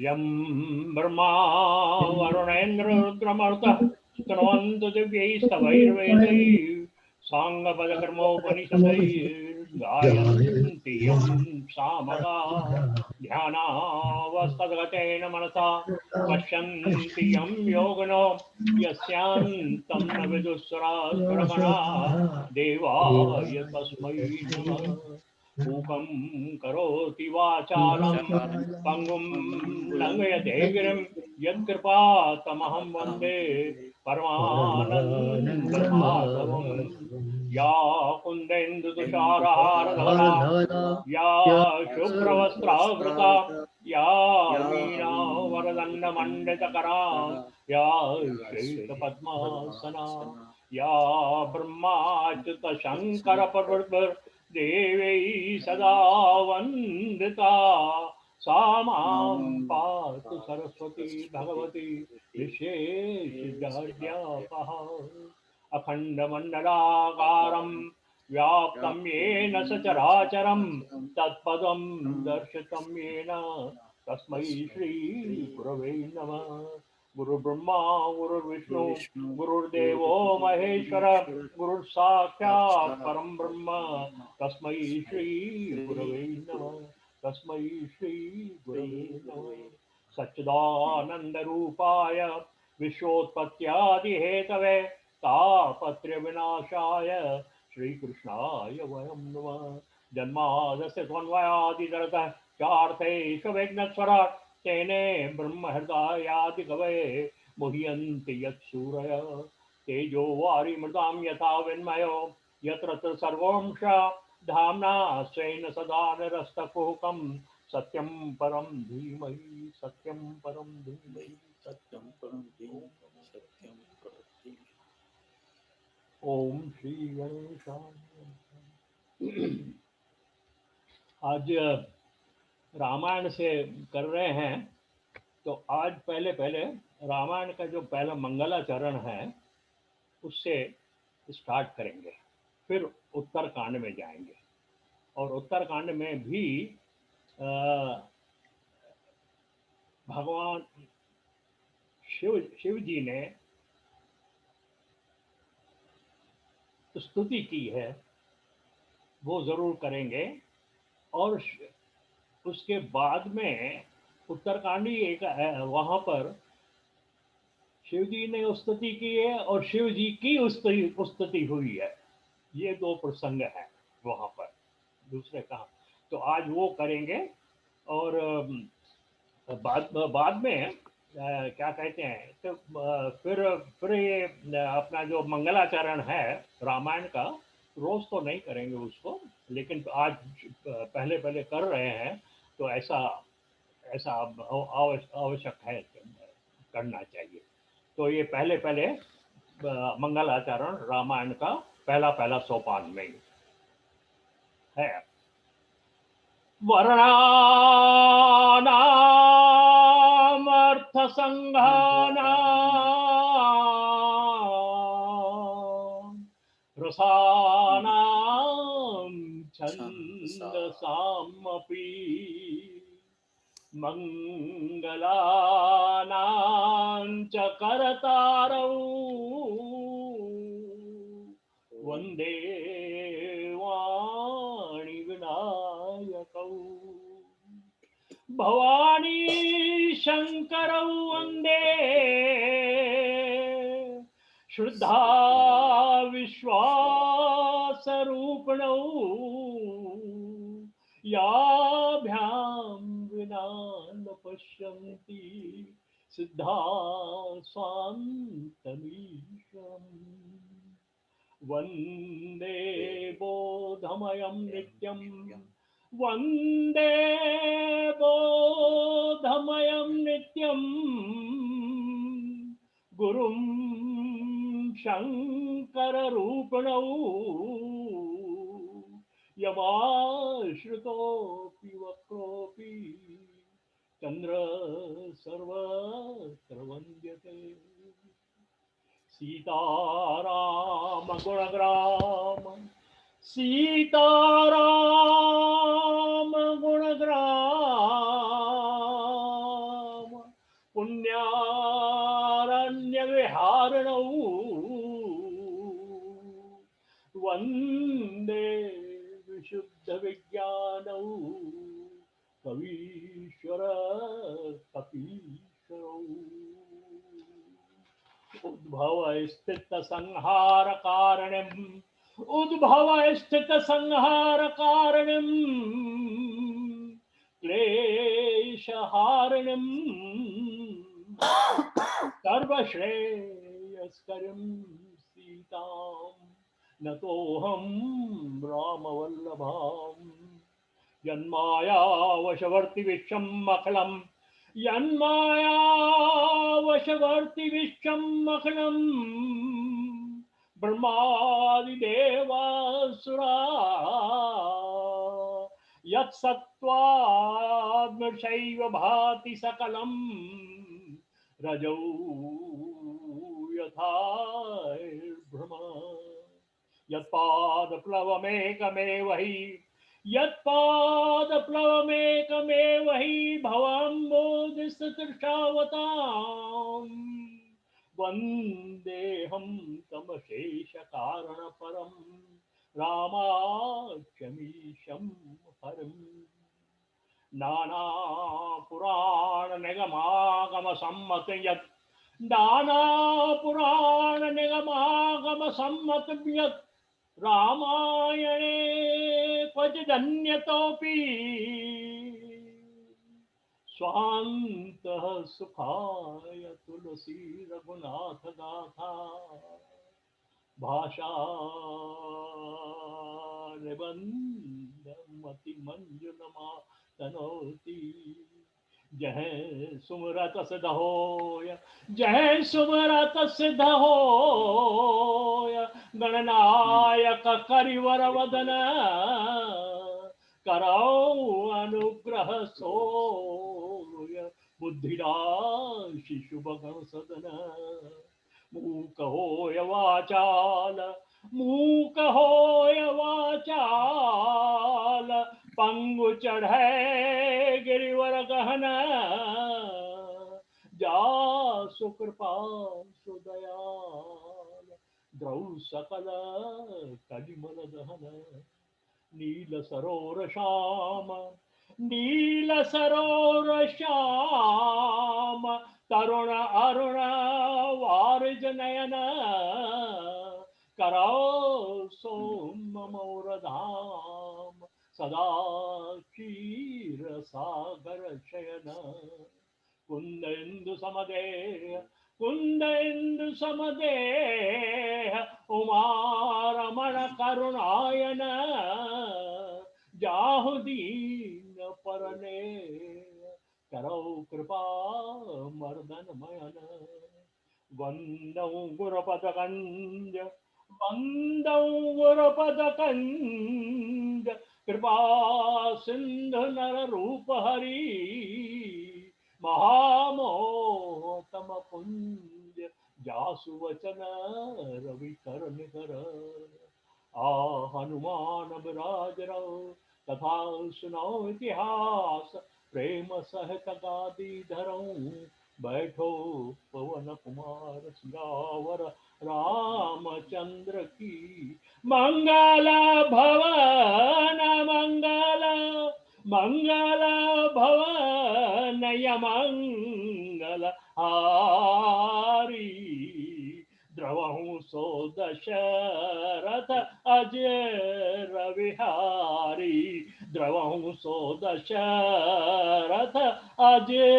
यं ब्रह्मा वरुणेन्द्र रुद्रमरुतः स्तुवन्तु दिव्यैस्तवैर्वेदैः साङ्गपदकर्मोपनिषदैर्गायन्ति यं सामगा ध्यानावस्थितगतेन मनसा पश्यन्ति यं योगिनो यस्यान्तं न विदुःसुरासुरगणाः देवाय तस्मै नमः। मूकं करोति वाचालं पंगुं लंघयते गिरिं यत्कृपातमहं वन्दे परमानन्दमाधवम्। या कुन्देन्दुतुषारहारधवला या शुभ्रवस्त्रावृता या वीणावरदण्डमण्डितकरा या श्वेतपद्मासना या ब्रह्माच्युतशङ्करप्रभृतिर्देवै सदा वन्दिता सा मां पातु सरस्वती भगवती विशेषज्ञानव्यापः। अखण्डमण्डलाकारं व्याप्तं येन सचराचरं तत्पदं दर्शितं येन तस्मै श्रीगुरवे नमः। गुरुर्ब्रह्मा गुरुर्विष्णु गुरुर्देवो महेश्वर गुरुर्साक्षात् परं ब्रह्म तस्मै श्रीगुरवे नमः। तस्मै श्रीगुरवे नमः। सच्चिदानन्दरूपाय विश्वोत्पत्त्यादिहेतवे तापत्रयविनाशाय श्रीकृष्णाय वयं नमः। जन्मादस्य त्वन्वयादितरतः चार्थैकविघ्नस्वराट् तेने ब्रह्महृदायादिकवये मुह्यन्ति यत्सूरयः। तेजो वारिमृतां यथा विन्मयो यत्र सर्वंश धाम्ना स्वेन सदा निरस्तकुहकं सत्यं परं धीमहि सत्यं परं धीमहि सत्यं परं धीमहि सत्यं परं धीमहि। ओम श्री गणेशाय। आज रामायण से कर रहे हैं, तो आज पहले रामायण का जो पहला मंगलाचरण है उससे स्टार्ट करेंगे, फिर उत्तरकांड में जाएंगे। और उत्तरकांड में भी भगवान शिव जी ने स्तुति की है, वो जरूर करेंगे। और उसके बाद में उत्तरकांडी एक वहां पर शिव जी ने स्तुति की है और शिव जी की स्तुति हुई है। ये दो प्रसंग है वहां पर, दूसरे कहा। तो आज वो करेंगे। और बाद में क्या कहते हैं, तो फिर ये अपना जो मंगलाचरण है रामायण का, रोज तो नहीं करेंगे उसको, लेकिन आज पहले कर रहे हैं, तो ऐसा आवश्यक है, करना चाहिए। तो ये पहले मंगलाचरण रामायण का पहला सोपान में है। वर्णानाम अर्थ संघानाम रसानाम छंदसामपि मंगलानां च करतारौ वंदे वाणी विनायकौ भवानी शंकरौ वंदे श्रद्धा विश्वासरूपिणौ याभ्यां विना न पश्यन्ति सिद्धा स्वान्तमीशम् वन्दे बोधमयं नित्यं वन्दे बोधमयं नित्यं गुरुं शङ्कररूपिणौ यमाश्रितोऽपि वक्रोऽपि चन्द्र सर्वत्र वन्द्यते सीताराम गुणग्राम सीताराम गुणग्राम ईश्वर कपीश्वरौ उद्भव स्थित संहार कारणम् उद्भव स्थित संहार कारणम् क्लेश हारणम् सर्वश्रेयस्करम् सीताम् नतोऽहं रामवल्लभाम् यन्मायावशवर्ति विश्वम् अखिलम् यन्मायावशवर्ति विश्वम् अखिलम् ब्रह्मादिदेवासुरा यत्सत्त्वात्मशैव भाति सकलम् रजौ यथा भ्रम यत्पादप्लवमेकमेव हि यत्पादप्लवमेकमेव हि भवाम्बोधिस्तृषावताम् वन्देऽहं तमशेषकारणपरं रामाख्यमीशं हरिम् नानापुराणनिगमागमसम्मत यत् नानापुराणनिगमागमसम्मतं यत् रामायणे क्वचिदन्यतोऽपि स्वान्तः सुखाय तुलसी रघुनाथ गाथा भाषा निबंधमति मंजुलमा तनोति जह सुमरत सिद्ध होय जह सुमरत सिद्ध होय गणनायक करिवर वदन करौ अनुग्रह सोय बुद्धिराशि शुभ गण सदन मूक होय वाचाल मूक होय वाचाल पंगु चढ़े गिरिवर गहन जा सुकृपा सुदयाल द्रौ सकल कलिमल दहन नील सरोर श्याम तरुण अरुण वारिज नयन करौ सोम मोर धाम सदा क्षीर सागर शयन कुंदेन्दु समदेह उमारमण करुणायन जाहु दीन परने करौ कृपा मर्दन मयन वंदौ गुरुपद कंज कृपा सिंधु नर रूप हरि महामोहतम पुंज जासु वचन रवि कर निकर आ हनुमान बिराज रहो तथा सुनो इतिहास प्रेम सहित गादी धरऊं बैठो पवन कुमार सियावर रामचंद्र की मंगल भवन मंगल हारी द्रवहु सो दशरथ अजय रविहारी द्रवहु सो दशरथ अजय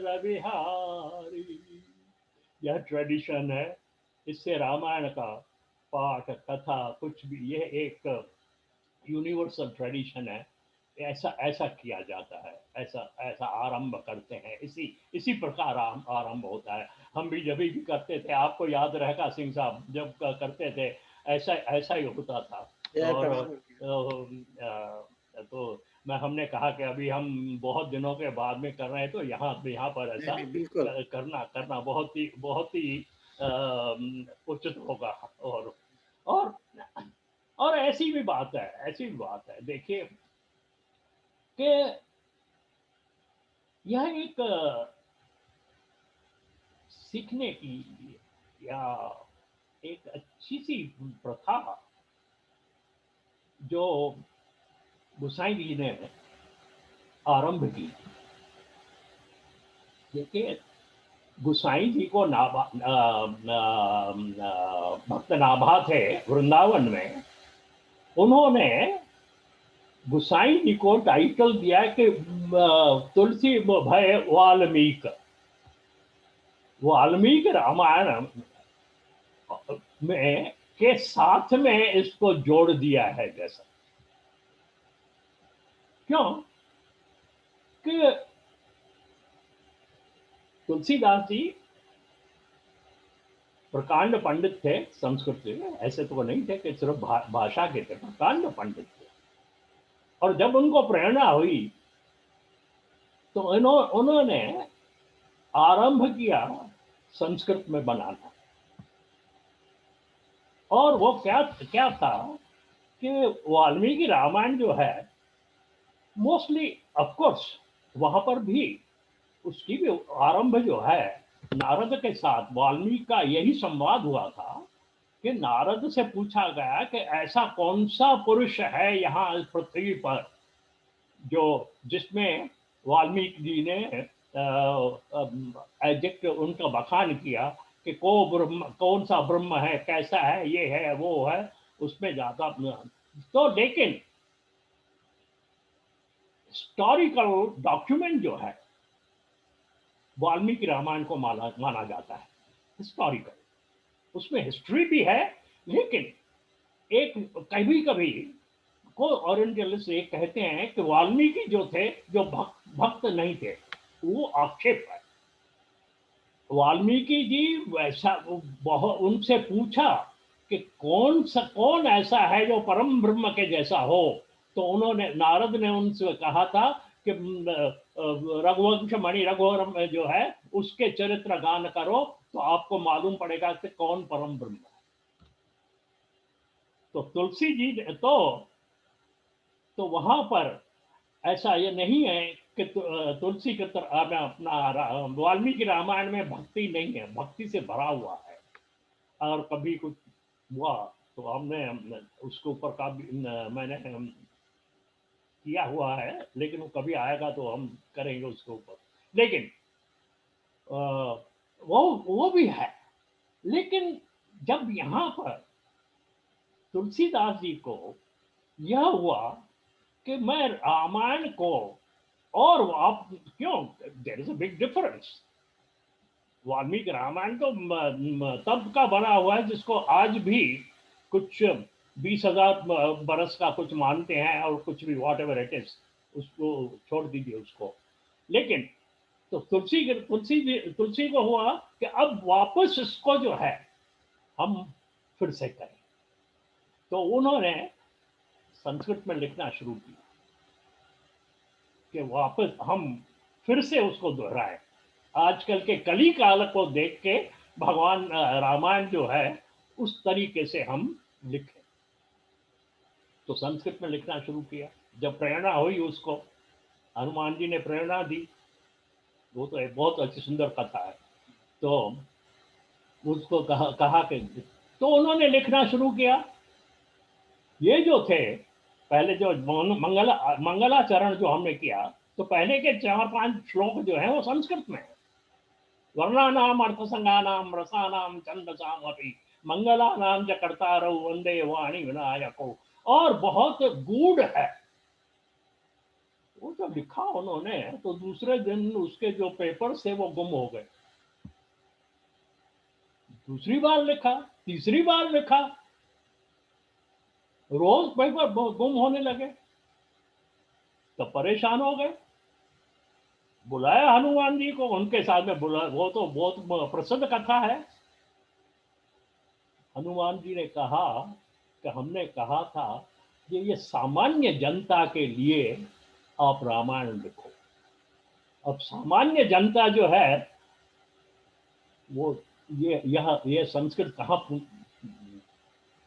रविहारी। यह ट्रेडिशन है, इससे रामायण का पाठ कथा कुछ भी, यह एक यूनिवर्सल ट्रेडिशन है। ऐसा ऐसा किया जाता है, ऐसा ऐसा आरंभ करते हैं, इसी प्रकार आरंभ होता है। हम भी जब भी करते थे, आपको याद रहेगा सिंह साहब, जब करते थे ऐसा ही होता था। और तो हमने कहा कि अभी हम बहुत दिनों के बाद में कर रहे हैं, तो यहाँ पर ऐसा करना बहुत ही उचित होगा। और ऐसी भी बात है, देखिए कि यह एक सीखने की या एक अच्छी सी प्रथा जो गोसाई जी ने आरंभ की। देखिए, गुसाई जी को भक्त नाभा थे वृंदावन में, उन्होंने गुसाई जी को टाइटल दिया कि तुलसी भय वाल्मीकि। वाल्मीकि रामायण में के साथ में इसको जोड़ दिया है। जैसा क्यों कि तुलसीदास जी प्रकांड पंडित थे संस्कृत में, ऐसे तो वो नहीं थे कि सिर्फ भाषा के थे, प्रकांड पंडित थे। और जब उनको प्रेरणा हुई तो उन्होंने आरंभ किया संस्कृत में बनाना। और वो क्या क्या था कि वाल्मीकि रामायण जो है, मोस्टली ऑफ कोर्स वहां पर भी उसकी भी आरंभ जो है नारद के साथ वाल्मीकि का यही संवाद हुआ था कि नारद से पूछा गया कि ऐसा कौन सा पुरुष है यहाँ इस पृथ्वी पर जो जिसमें वाल्मीकि जी ने एडजेक्ट उनका बखान किया कि कौन सा ब्रह्म है, कैसा है, ये है वो है, उसमें ज्यादा। तो लेकिन हिस्टोरिकल डॉक्यूमेंट जो है वाल्मीकि रामायण को माना जाता है हिस्टोरिकल, उसमें हिस्ट्री भी है। लेकिन एक कभी कभी को ओरिएंटलिस्ट ये कहते हैं कि वाल्मीकि जो थे जो भक्त नहीं थे, वो आक्षेप है। वाल्मीकि जी वैसा बहुत उनसे पूछा कि कौन ऐसा है जो परम ब्रह्म के जैसा हो, तो उन्होंने नारद ने उनसे कहा था कि रघुवंश मणि रघुवर में जो है उसके चरित्र गान करो तो आपको मालूम पड़ेगा कि कौन परम ब्रह्म है। तो तुलसी जी तो वहां पर ऐसा ये नहीं है कि तुलसी के अपना वाल्मीकि रामायण में भक्ति नहीं है, भक्ति से भरा हुआ है। और कभी कुछ हुआ तो हमने उसके ऊपर का मैंने किया हुआ है, लेकिन वो कभी आएगा तो हम करेंगे उसके ऊपर। लेकिन वो भी है। लेकिन जब यहाँ पर तुलसीदास जी को यह हुआ कि मैं रामायण को और आप क्यों, there is a big difference. Valmiki Ramayana तो तब का बना हुआ है जिसको आज भी कुछ 20,000 बरस का कुछ मानते हैं, और कुछ भी वॉट एवर इट इज, उसको छोड़ दीजिए उसको। लेकिन तो तुलसी को हुआ कि अब वापस इसको जो है हम फिर से करें। तो उन्होंने संस्कृत में लिखना शुरू किया कि वापस हम फिर से उसको दोहराए। आजकल के कली काल को देख के भगवान रामायण जो है उस तरीके से हम लिखें। तो संस्कृत में लिखना शुरू किया। जब प्रेरणा हुई उसको, हनुमान जी ने प्रेरणा दी। वो तो एक बहुत अच्छी सुंदर कथा है। तो उसको कहा कि तो उन्होंने लिखना शुरू किया। ये जो थे पहले जो मंगलाचरण जो हमने किया, तो पहले के 4-5 श्लोक जो है वो संस्कृत में है। वर्णानाम अर्थसंगानाम रसानाम छंदसाम अपि मंगलानाम च कर्तारौ वंदे वाणी विनायको। और बहुत गूढ़ है। वो जब लिखा उन्होंने तो दूसरे दिन उसके जो पेपर थे वो गुम हो गए। दूसरी बार लिखा, तीसरी बार लिखा, रोज पेपर गुम होने लगे। तो परेशान हो गए, बुलाया हनुमान जी को, उनके साथ में बुला, वो तो बहुत प्रसिद्ध कथा है। हनुमान जी ने कहा कि हमने कहा था ये सामान्य जनता के लिए आप रामायण लिखो। अब सामान्य जनता जो है वो ये संस्कृत कहाँ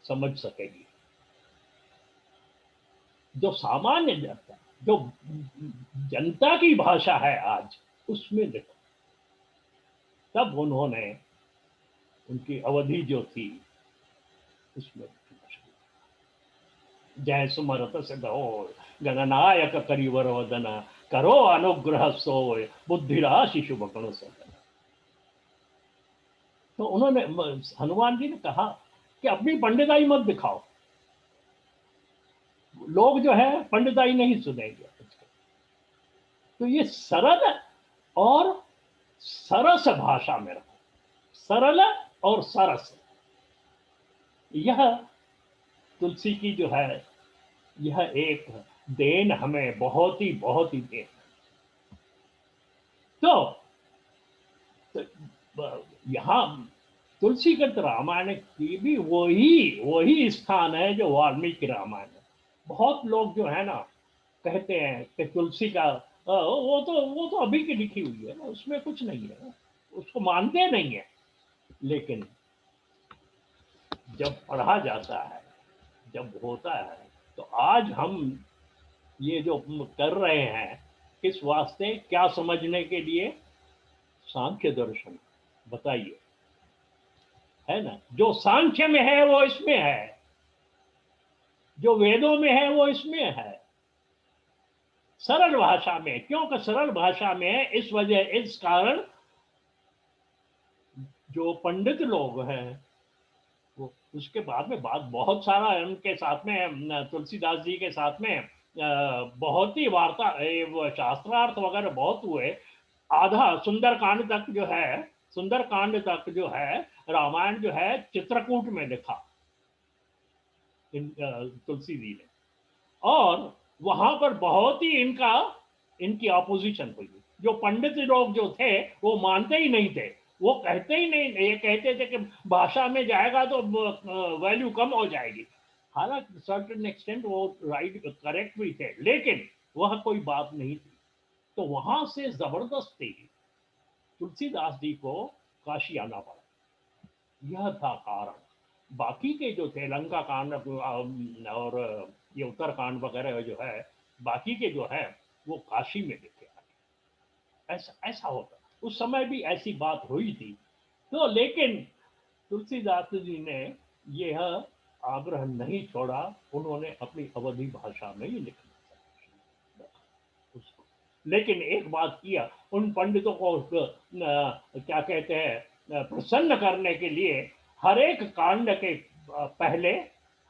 समझ सकेगी। जो सामान्य जनता, जो जनता की भाषा है आज, उसमें लिखो। तब उन्होंने उनकी अवधि जो थी उसमें लिखना शुरू किया। जय सुमरत सिद्ध हो गणनायक करिवर वदन, करो अनुग्रह सोय बुद्धि राशि शुभ गुण सदन। तो उन्होंने हनुमान जी ने कहा कि अपनी पंडिताई मत दिखाओ, लोग जो है पंडिताई नहीं सुनेंगे। तो ये सरल और सरस भाषा में रखो, सरल और सरस, यह तुलसी की जो है यह एक देन हमें बहुत ही देन। तो, तो यहाँ तुलसीकृत रामायण की भी वही स्थान है जो वाल्मीकि रामायण है। बहुत लोग जो है ना कहते हैं कि तुलसी का वो तो अभी की लिखी हुई है ना, उसमें कुछ नहीं है, उसको मानते नहीं है। लेकिन जब पढ़ा जाता है, जब होता है, तो आज हम ये जो कर रहे हैं किस वास्ते, क्या समझने के लिए? सांख्य दर्शन, बताइए, है ना? जो सांख्य में है वो इसमें है, जो वेदों में है वो इसमें है, सरल भाषा में। क्योंकि सरल भाषा में इस वजह, इस कारण जो पंडित लोग हैं वो उसके बाद में बात बहुत सारा उनके साथ में, तुलसीदास जी के साथ में बहुत ही वार्ता, शास्त्रार्थ वगैरह बहुत हुए। आधा सुंदरकांड तक जो है, सुंदरकांड तक जो है रामायण जो है चित्रकूट में लिखा तुलसी जी ने। और वहां पर बहुत ही इनकी ऑपोजिशन हुई। जो पंडित लोग जो थे वो मानते ही नहीं थे, वो कहते ही नहीं, ये कहते थे कि भाषा में जाएगा तो वैल्यू कम हो जाएगी। हालांकि सर्टेन एक्सटेंट वो राइट करेक्ट भी थे, लेकिन वह कोई बात नहीं थी। तो वहां से जबरदस्ती तुलसीदास जी को काशी आना पड़ा, यह था कारण। बाकी के जो थे लंका कांड और ये उत्तरकांड वगैरह जो है, बाकी के जो है वो काशी में लिखे आए। ऐसा ऐसा होता, उस समय भी ऐसी बात हुई थी। तो लेकिन तुलसीदास जी ने यह आग्रह नहीं छोड़ा, उन्होंने अपनी अवधि भाषा में ही लिखना उसको। लेकिन एक बात किया, उन पंडितों को क्या कहते हैं, प्रसन्न करने के लिए हर एक कांड के पहले,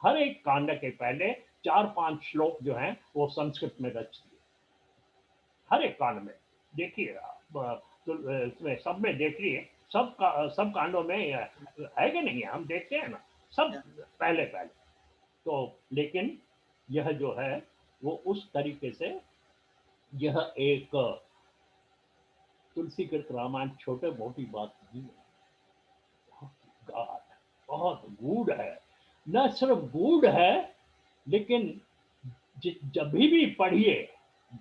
हर एक कांड के पहले 4-5 श्लोक जो हैं वो संस्कृत में रच दिए, हर एक कांड में। देखिए आप, तो इसमें सब में देखिए, सब कांडों में है कि नहीं है, हम देखते हैं ना सब पहले पहले। तो लेकिन यह जो है वो उस तरीके से, यह एक तुलसीकृत रामायण छोटे मोटी बात नहीं है, गाढ़, बहुत गूढ़ है। न सिर्फ गूढ़ है, लेकिन जब भी पढ़िए,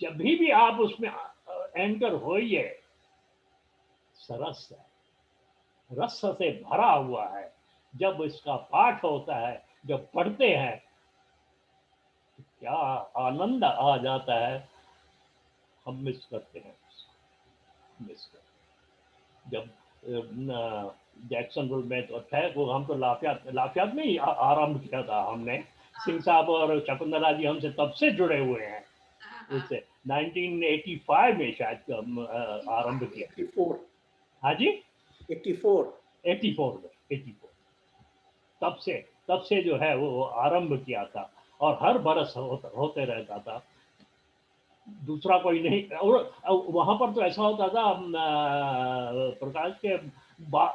जब भी आप उसमें एंटर होइए, सरस है, रस से भरा हुआ है। जब इसका पाठ होता है, जब पढ़ते हैं, तो क्या आनंद आ जाता है। हम मिस करते हैं, मिस करते हैं। जब जैक्सन रोड में तो थे वो, हम तो लाफियात में ही आरंभ किया था हमने। सिंह साहब और शकुंतला जी हमसे तब से जुड़े हुए हैं, उससे 1985 में शायद आरंभ किया। 84। हाँ जी, 84 84 में, 84 तब से जो है वो आरंभ किया था, और हर बरस होते रहता था, दूसरा कोई नहीं। और वहां पर तो ऐसा होता था, प्रकाश के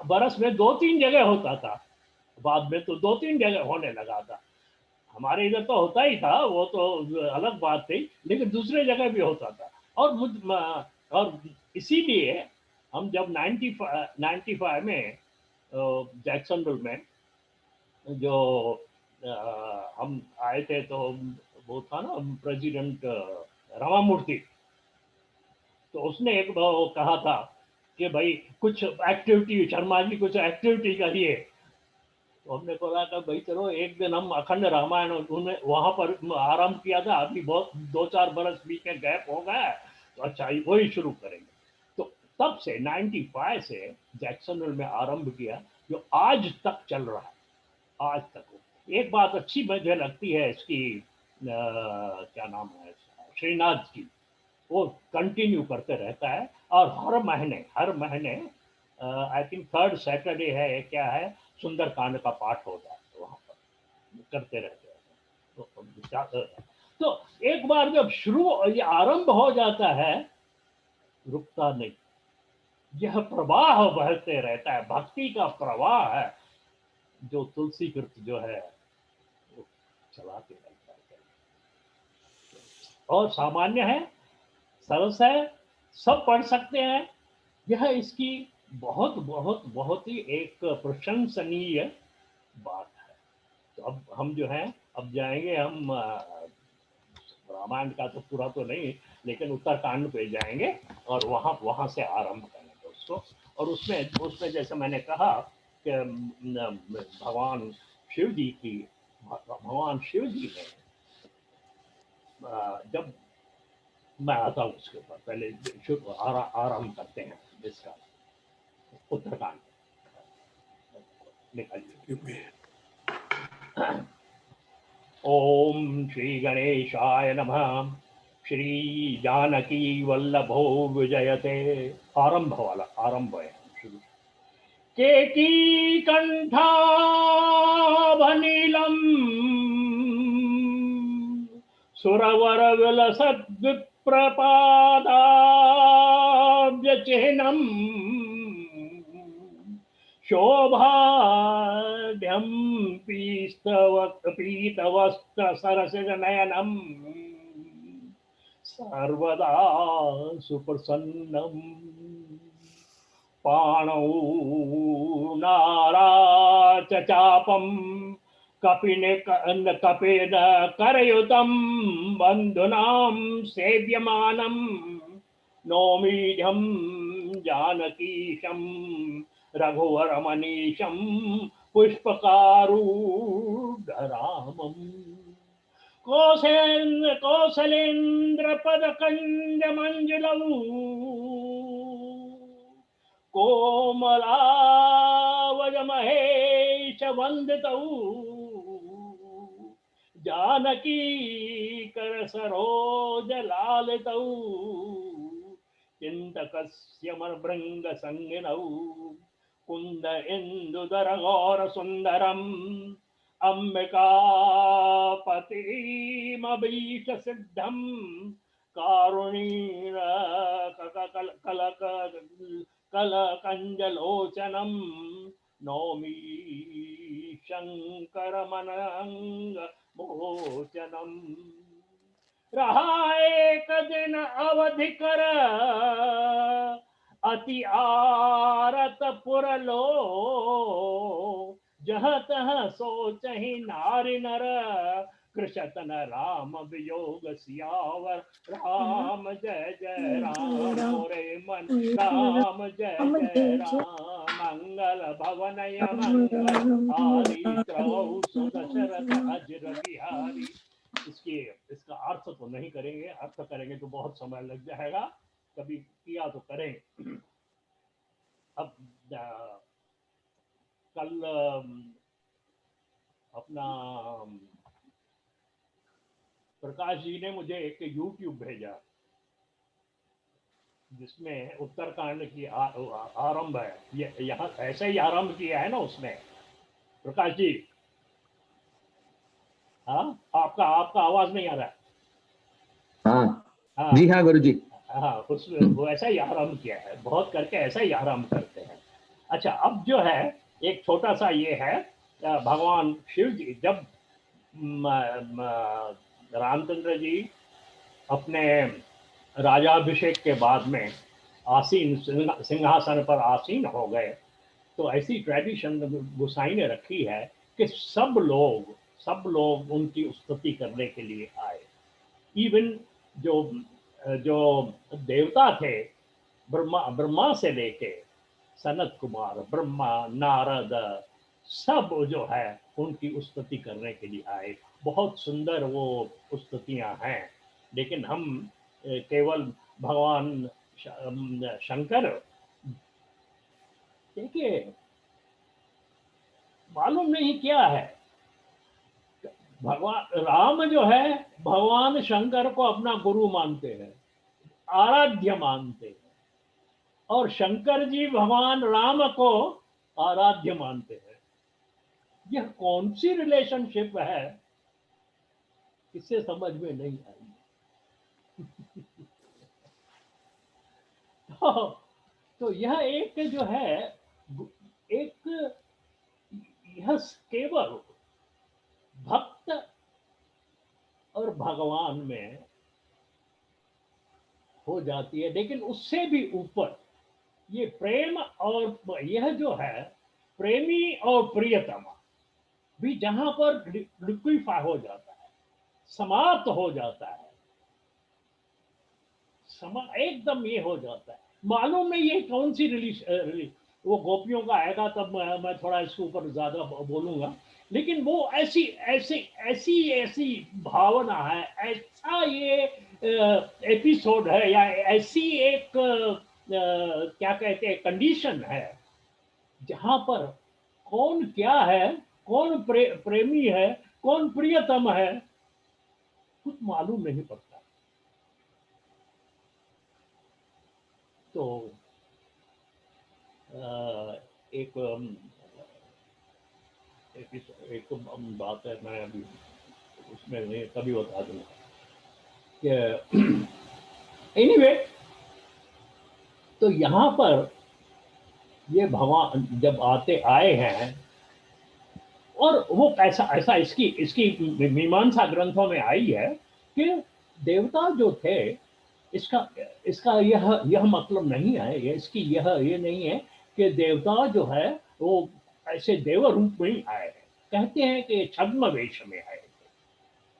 बरस में 2-3 जगह होता था, बाद में तो 2-3 जगह होने लगा था। हमारे इधर तो होता ही था, वो तो अलग बात थी, लेकिन दूसरे जगह भी होता था। और इसीलिए हम जब 95 में जैक्सनविल में जो हम आए थे, तो वो था ना प्रेसिडेंट रामामूर्ति, तो उसने एक वो कहा था कि भाई कुछ एक्टिविटी, शर्मा जी कुछ एक्टिविटी करिए। तो हमने बोला कि भाई चलो एक दिन हम अखंड रामायण उन्हें वहां पर आरंभ किया था, अभी बहुत 2-4 बरस बीच में गैप हो गया, तो अच्छा वही शुरू करेंगे। तो तब से 95 से जैक्सनविल में आरंभ किया, जो आज तक चल रहा है, आज तक। एक बात अच्छी मुझे लगती है इसकी, क्या नाम है, श्रीनाथ जी, वो कंटिन्यू करते रहता है। और हर महीने आई थिंक थर्ड सैटरडे है क्या है, सुंदरकांड का पाठ होता है वहाँ पर, करते रहते हैं। तो एक बार जब शुरू ये आरंभ हो जाता है, रुकता नहीं, यह प्रवाह बहते रहता है, भक्ति का प्रवाह है जो तुलसी कृत जो है वो चलाते रहता है। और सामान्य है, सरस है, सब पढ़ सकते हैं। यह इसकी बहुत बहुत बहुत ही एक प्रशंसनीय बात है। तो अब हम जो है, अब जाएंगे हम रामायण का तो पूरा तो नहीं, लेकिन उत्तरकांड पे जाएंगे और वहां वहां से आरंभ करेंगे उसको। और उसमें उसमें जैसे मैंने कहा कि भगवान शिव जी ने जब, मैं आता हूँ उसके ऊपर, पहले आरंभ करते हैं इसका उत्तरकांड निकालिए। ओम श्री गणेशाय नमः। श्री जानकी वल्लभो विजयते, आरंभ वाला आरंभ है शुरू। केकी कंठावनीलम सुरवर विलसद विप्रपादाब्जचिह्नम शोभाढ्यं पीतवस्त्रसरसिजनयनम् सर्वदा सुप्रसन्नम् पाणौ नाराचचापम् कपिन करयुतं बन्धूनां सेव्यमानं नौमीढ्यं जानकीशं रघुवरमनीशं पुष्पकारूढरामम् कौसलेन्द्रपदकञ्जमञ्जुलौ कोमलावजमहेशवन्दितौ जानकी करसरोजलालितौ चिन्तकस्यमभृङ्गसङ्गिनौ कुन्द इन्दुधरघोरसुन्दरम् अम्बिकापतिमभीष्टसिद्धं कारुणीन कलकञ्जलोचनं नौमि शङ्करमनङ्गमोचनम्। रहा एक दिन अवधि कर अति आरत पुरलो, जहाँ तहाँ सोचहि नारी नर कृषतन राम वियोग सियावर। राम जय जय राम मोरे मन, राम जय जय राम मंगल भवनय मंगल हारी त्रौ सुदशरथ अजर बिहारी। इसका अर्थ तो नहीं करेंगे, अर्थ करेंगे तो बहुत समय लग जाएगा, कभी किया तो करेंगे। अब कल अपना प्रकाश जी ने मुझे एक YouTube भेजा जिसमें उत्तरकांड की आरंभ है। यहाँ ऐसे ही आरंभ किया है ना उसने, प्रकाश जी। हाँ, आपका आपका आवाज नहीं आ रहा है। हाँ हाँ जी, हाँ गुरु जी। हाँ, उसमें वो ऐसा ही आरंभ किया है, बहुत करके ऐसा ही आरंभ करते हैं। अच्छा, अब जो है एक छोटा सा ये है, भगवान शिव जी जब रामचंद्र जी अपने राजाभिषेक के बाद में आसीन, सिंहासन पर आसीन हो गए, तो ऐसी ट्रेडिशन गोसाई ने रखी है कि सब लोग उनकी स्तुति करने के लिए आए। इवन जो जो देवता थे, ब्रह्मा से लेके सनत कुमार, ब्रह्मा, नारद, सब जो है उनकी स्तुति करने के लिए आए। बहुत सुंदर वो स्तुतियां हैं, लेकिन हम केवल भगवान शंकर, देखिए मालूम नहीं क्या है, भगवान राम जो है भगवान शंकर को अपना गुरु मानते हैं, आराध्य मानते हैं, और शंकर जी भगवान राम को आराध्य मानते हैं। यह कौन सी रिलेशनशिप है, इससे समझ में नहीं आई। तो यह एक जो है, एक यह केवल भक्त और भगवान में हो जाती है, लेकिन उससे भी ऊपर ये प्रेम और यह जो है प्रेमी और प्रियतमा भी जहां पर लिक्विफाई हो जाता है, समाप्त हो जाता है, एकदम ये हो जाता है। मालूम नहीं ये कौन सी रिलीज वो गोपियों का आएगा तब मैं थोड़ा इसके ऊपर ज्यादा बोलूंगा, लेकिन वो ऐसी ऐसी ऐसी ऐसी भावना है, ऐसा ये एपिसोड है, या ऐसी एक क्या कहते हैं कंडीशन है, जहां पर कौन क्या है, कौन प्रेमी है, कौन प्रियतम है, कुछ मालूम नहीं पड़ता। तो एक एक बात है, मैं अभी उसमें नहीं कभी बता दूंगा कि एनीवे, तो यहाँ पर ये भगवान जब आए हैं, और वो ऐसा ऐसा इसकी इसकी मीमांसा ग्रंथों में आई है कि देवता जो थे, इसका इसका यह मतलब नहीं है, इसकी ये नहीं है कि देवता जो है वो ऐसे देव रूप में ही आए हैं। कहते हैं कि छद्म वेश में आए थे,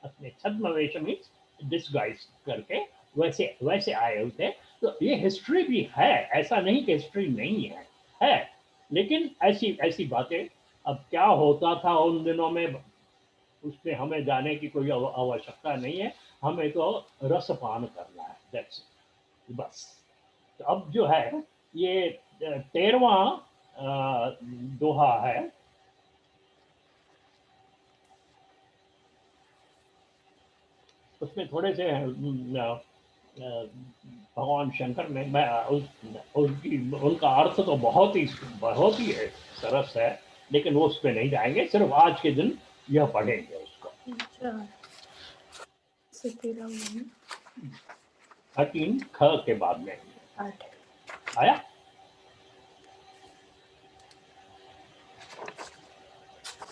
अपने छद्म वेश में डिस्गाइज करके वैसे वैसे आए हुए थे। तो ये हिस्ट्री भी है, ऐसा नहीं कि हिस्ट्री नहीं है, लेकिन ऐसी ऐसी बातें। अब क्या होता था उन दिनों में, उसमें हमें जाने की कोई आवश्यकता नहीं है, हमें तो रसपान करना है, दैट्स बस। तो अब जो है ये 13वां दोहा है, उसमें थोड़े से भगवान शंकर ने, मैं उनका अर्थ तो बहुत ही सरस है, लेकिन वो उस पर नहीं जाएंगे, सिर्फ आज के दिन यह पढ़ेंगे उसको। 13 ख के बाद में 8 आया।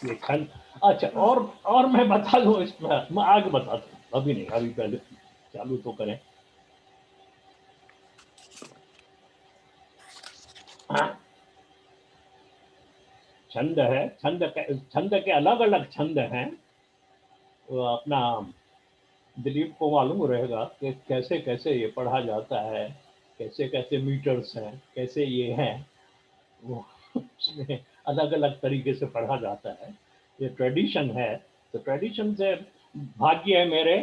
ये खंड, अच्छा, और मैं बता दूं इसमें, मैं आगे बता दूं, अभी नहीं, अभी पहले चालू तो करें। छंद है, छंद के अलग अलग छंद हैं। वो अपना दिलीप को मालूम रहेगा कि कैसे कैसे ये पढ़ा जाता है, कैसे कैसे मीटर्स हैं, कैसे ये हैं, वो उसमें अलग अलग तरीके से पढ़ा जाता है। ये ट्रेडिशन है, तो ट्रेडिशन से भाग्य है मेरे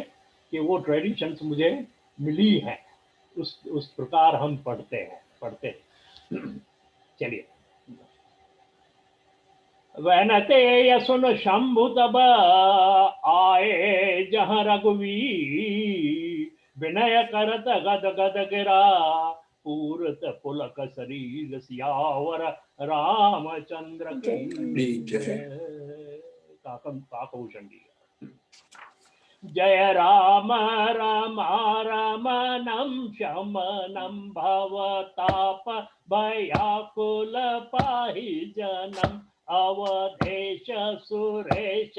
कि वो ट्रेडिशंस मुझे मिली हैं, उस प्रकार हम पढ़ते चलिए। वनते यसुन शंभु तब आए जहाँ रघुवीर, विनय करत गद गद गिरा पूरत पुलक शरीर, सियावर रामचंद्र की काकभूषण जी। जय राम राम रमणं शमनं भवताप भयाकुल पाहि जनम्, अवधेश सुरेश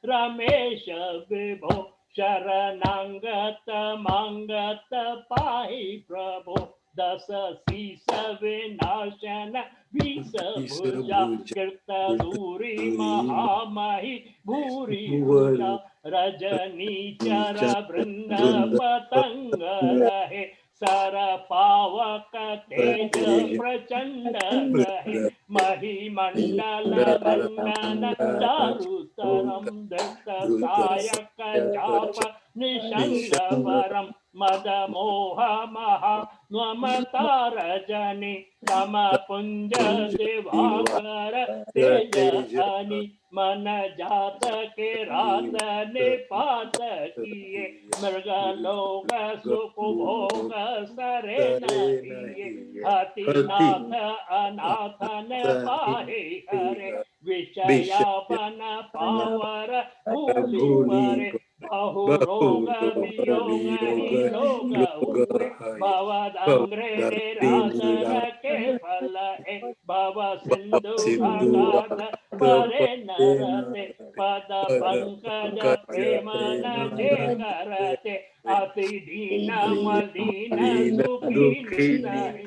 रमेश विभो, शरणागत मंगत पाहि प्रभो, दस शीस विनाशन बीस भुजा, कृत दूरी महामहि भूरि भुजा, रजनी चर वृंद पतंग रहे, सर पावक तेज प्रचंड रहे, महिमंडल वंदन चारुतरम, दत्त सायक चाप निषंग वरम, मद मोह महा ममतारजनि तम पुंज दिवाकर तेज अनि मन जात के रात निपात किए मृग लोक सुख भोग सरे नहीं हतिनाथ अनाथन पाहे हरे विषयापन पावर भूलि परे बहु रोग वियोग ही लोग हुए भवदंग्रे निरासन के फल भव सिंधु अगाध परे नरते पद पंकज प्रेम नटे करते अति दीन मलिन दुखी नहीं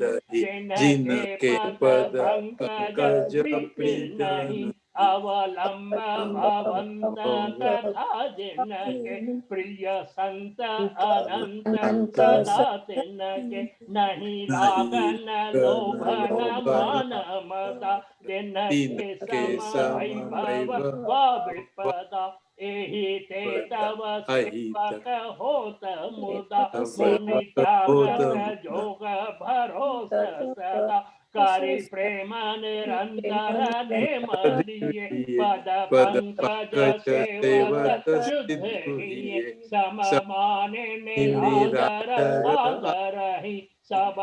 जिनके पद पंकज प्रीत नहीं अवलंब भवंत तथा जिनके प्रिय संत अनंत सदा तिनके नहीं रागन लोभन मान मदा जिनके सम वैभव विपदा एहि ते तव सेवक होत मुदा मुनि त्यागत जोग भरोस सदा करि प्रेम निरंतर नेम लिए पद पंकज सेवत शुद्ध हिये सम माने निरादर सागर ही सब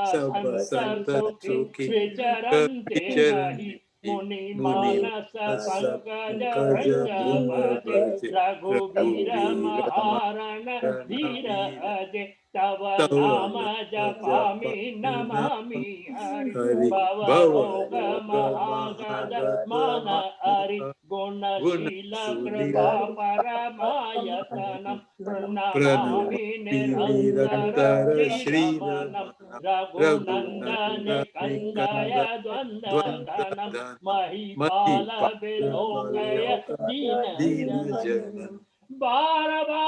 संत सुखी विचरन्ते मही मुनि मानस पंकज भृंग भजे रघुबीर महारण धीर अजे तव नाम जपामि नमामि हरि भव रोग महागद मान हरि गुणशील कृपा परमायतनम प्रणमामि निरंतर श्रीरमणम रघुनंदन कंदय द्वंद्वधनम महिपाल विलोकय दीन जनम बार बार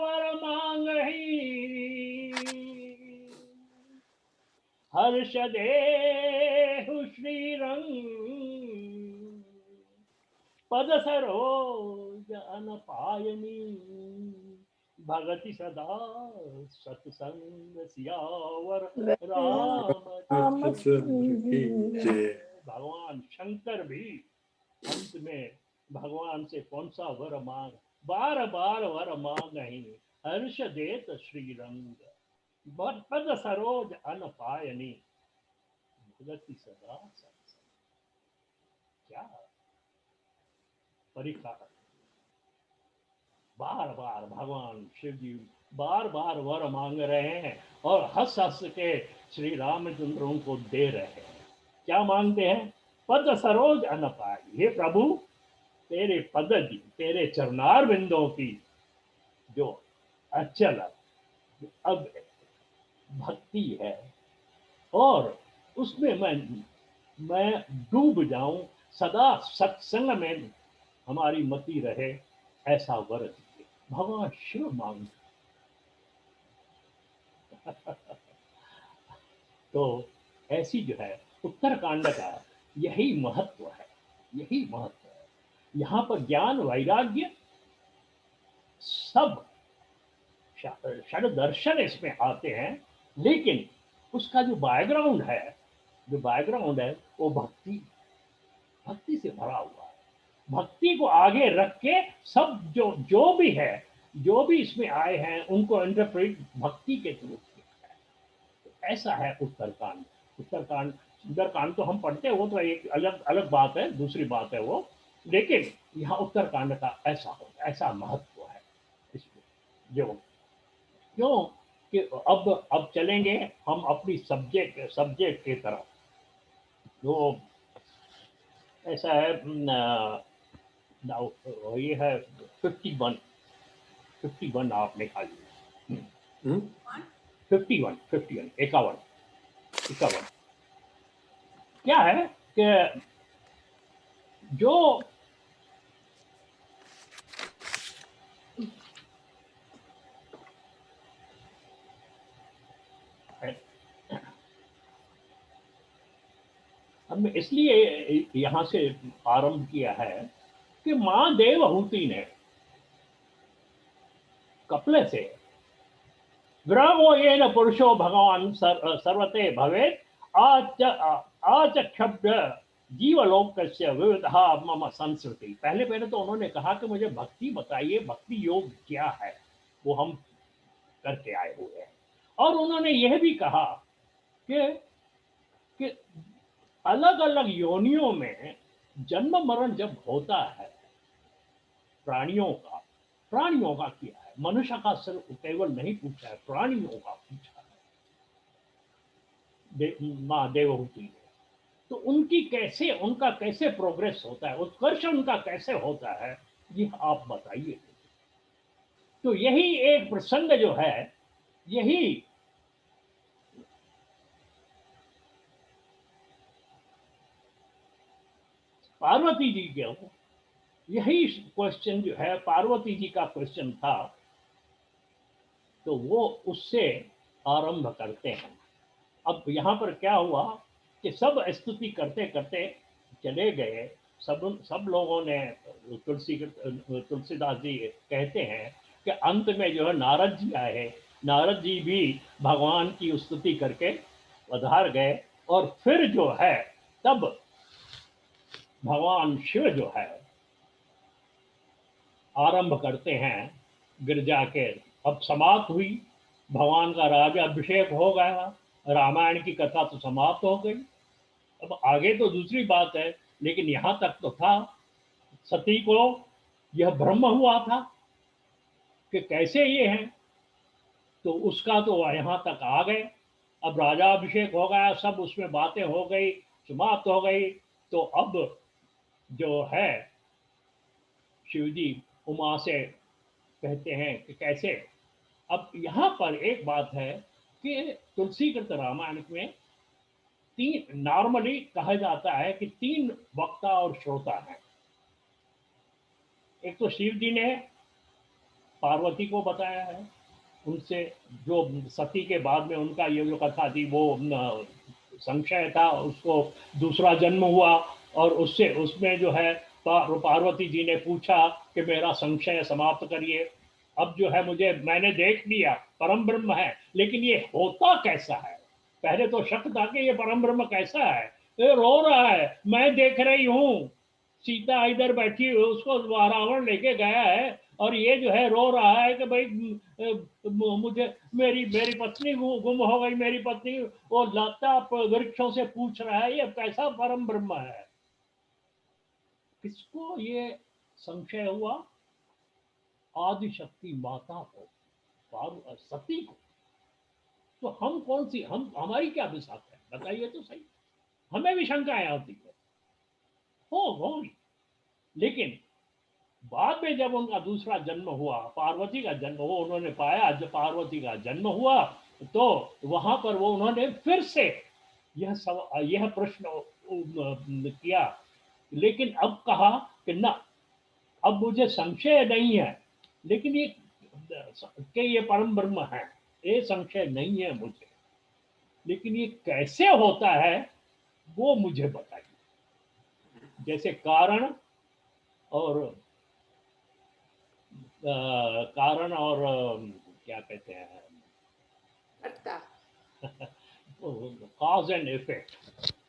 वर मांगहि हर्ष देहु श्रीरंग पद सरोज अनपायनी भगति सदा सत्संग सियावर रामचंद्र की जय। भगवान शंकर भी अंत में भगवान से कौन सा वर मांग, बार बार वर मांग नहीं हर्ष देत श्रीरंग पद सरोज अनपायनी भगति सदा सत्संग। क्या परीक्षा, बार बार भगवान शिव जी बार बार वर मांग रहे हैं और हंस हंस के श्री रामचंद्र उनको दे रहे हैं। क्या मांगते हैं? पद सरोज अनपाय, हे प्रभु तेरे पद की, तेरे चरणार बिंदों की जो अचल अब भक्ति है और उसमें मैं डूब जाऊं, सदा सत्संग में हमारी मति रहे, ऐसा वर दीजिए। भगवान शिव मांग तो ऐसी जो है उत्तरकांड का यही महत्व है, यही महत्व है। यहाँ पर ज्ञान वैराग्य सब षड दर्शन इसमें आते हैं, लेकिन उसका जो बैकग्राउंड है वो भक्ति से भरा हुआ है। भक्ति को आगे रख के सब जो भी इसमें आए हैं उनको इंटरप्रेट भक्ति के थ्रू किया है। तो ऐसा है उत्तरकांड। सुंदरकांड तो हम पढ़ते हैं, वो तो एक अलग बात है, दूसरी बात है वो, लेकिन यहाँ उत्तरकांड का ऐसा महत्व है इसमें। क्यों कि अब चलेंगे हम अपनी सब्जेक्ट की तरफ। तो ऐसा है, ये है 51 आप निकाल लीजिए। 51 51 क्या है कि जो हमने इसलिए यहां से आरंभ किया है कि मां देवहूति ने कपले से विरामो येन पुरुषो भगवान सर्वते भवेत् आचक्षभ्य जीवलोकस्य विविधा मम संस्कृति। पहले पहले तो उन्होंने कहा कि मुझे भक्ति बताइए, भक्ति योग क्या है, वो हम करके आए हुए हैं। और उन्होंने यह भी कहा कि अलग अलग योनियों में जन्म मरण जब होता है प्राणियों का किया है, मनुष्य का सिर्फ केवल नहीं पूछा है, प्राणियों का पूछा है माँ देवहूति ने। तो उनका कैसे प्रोग्रेस होता है, उत्कर्ष उनका कैसे होता है, ये आप बताइए। तो यही एक प्रसंग जो है, यही पार्वती जी के, यही क्वेश्चन जो है पार्वती जी का क्वेश्चन था, तो वो उससे आरंभ करते हैं। अब यहाँ पर क्या हुआ कि सब स्तुति करते करते चले गए, सब लोगों ने तुलसीदास जी कहते हैं कि अंत में जो है नारद जी आए, नारद जी भी भगवान की स्तुति करके पधार गए। और फिर जो है तब भगवान शिव जो है आरंभ करते हैं गिरजा के। अब समाप्त हुई, भगवान का राजा अभिषेक हो गया, रामायण की कथा तो समाप्त हो गई। अब आगे तो दूसरी बात है, लेकिन यहां तक तो था। सती को यह भ्रम हुआ था कि कैसे ये हैं, तो उसका तो यहां तक आ गए। अब राजा अभिषेक हो गया, सब उसमें बातें हो गई, समाप्त हो गई। तो अब जो है शिव जी उमा से कहते हैं कि कैसे। अब यहां पर एक बात है कि तुलसीकृत रामायण में तीन, नॉर्मली कहा जाता है कि तीन वक्ता और श्रोता हैं। एक तो शिव जी ने पार्वती को बताया है, उनसे जो सती के बाद में उनका ये जो कथा थी वो संशय था, उसको दूसरा जन्म हुआ, और उससे उसमें जो है पार्वती जी ने पूछा कि मेरा संशय समाप्त करिए। अब जो है मैंने देख लिया परम ब्रह्म है, लेकिन ये होता कैसा है। पहले तो शक था कि ये परम ब्रह्म कैसा है, ये रो रहा है, मैं देख रही हूँ, सीता इधर बैठी हुई, उसको रावण लेके गया है, और ये जो है रो रहा है कि भाई मुझे मेरी मेरी पत्नी गुम हो गई, मेरी पत्नी, वो लता वृक्षों से पूछ रहा है, ये कैसा परम ब्रह्म है। किसको ये संशय हुआ? आदिशक्ति माता को, सती को। तो हम कौन सी, हमारी क्या विसाख है, बताइए तो सही। हमें भी शंकाएं आती है, हो लेकिन बाद में जब उनका दूसरा जन्म हुआ, पार्वती का जन्म हुआ, उन्होंने पाया जब पार्वती का जन्म हुआ, तो वहां पर वो उन्होंने फिर से यह प्रश्न किया। लेकिन अब कहा कि ना, अब मुझे संशय नहीं है, लेकिन ये परम ब्रह्म है, ये संशय नहीं है मुझे, लेकिन ये कैसे होता है वो मुझे बताइए। जैसे कारण और कारण और क्या कहते हैं, कॉज एंड इफेक्ट,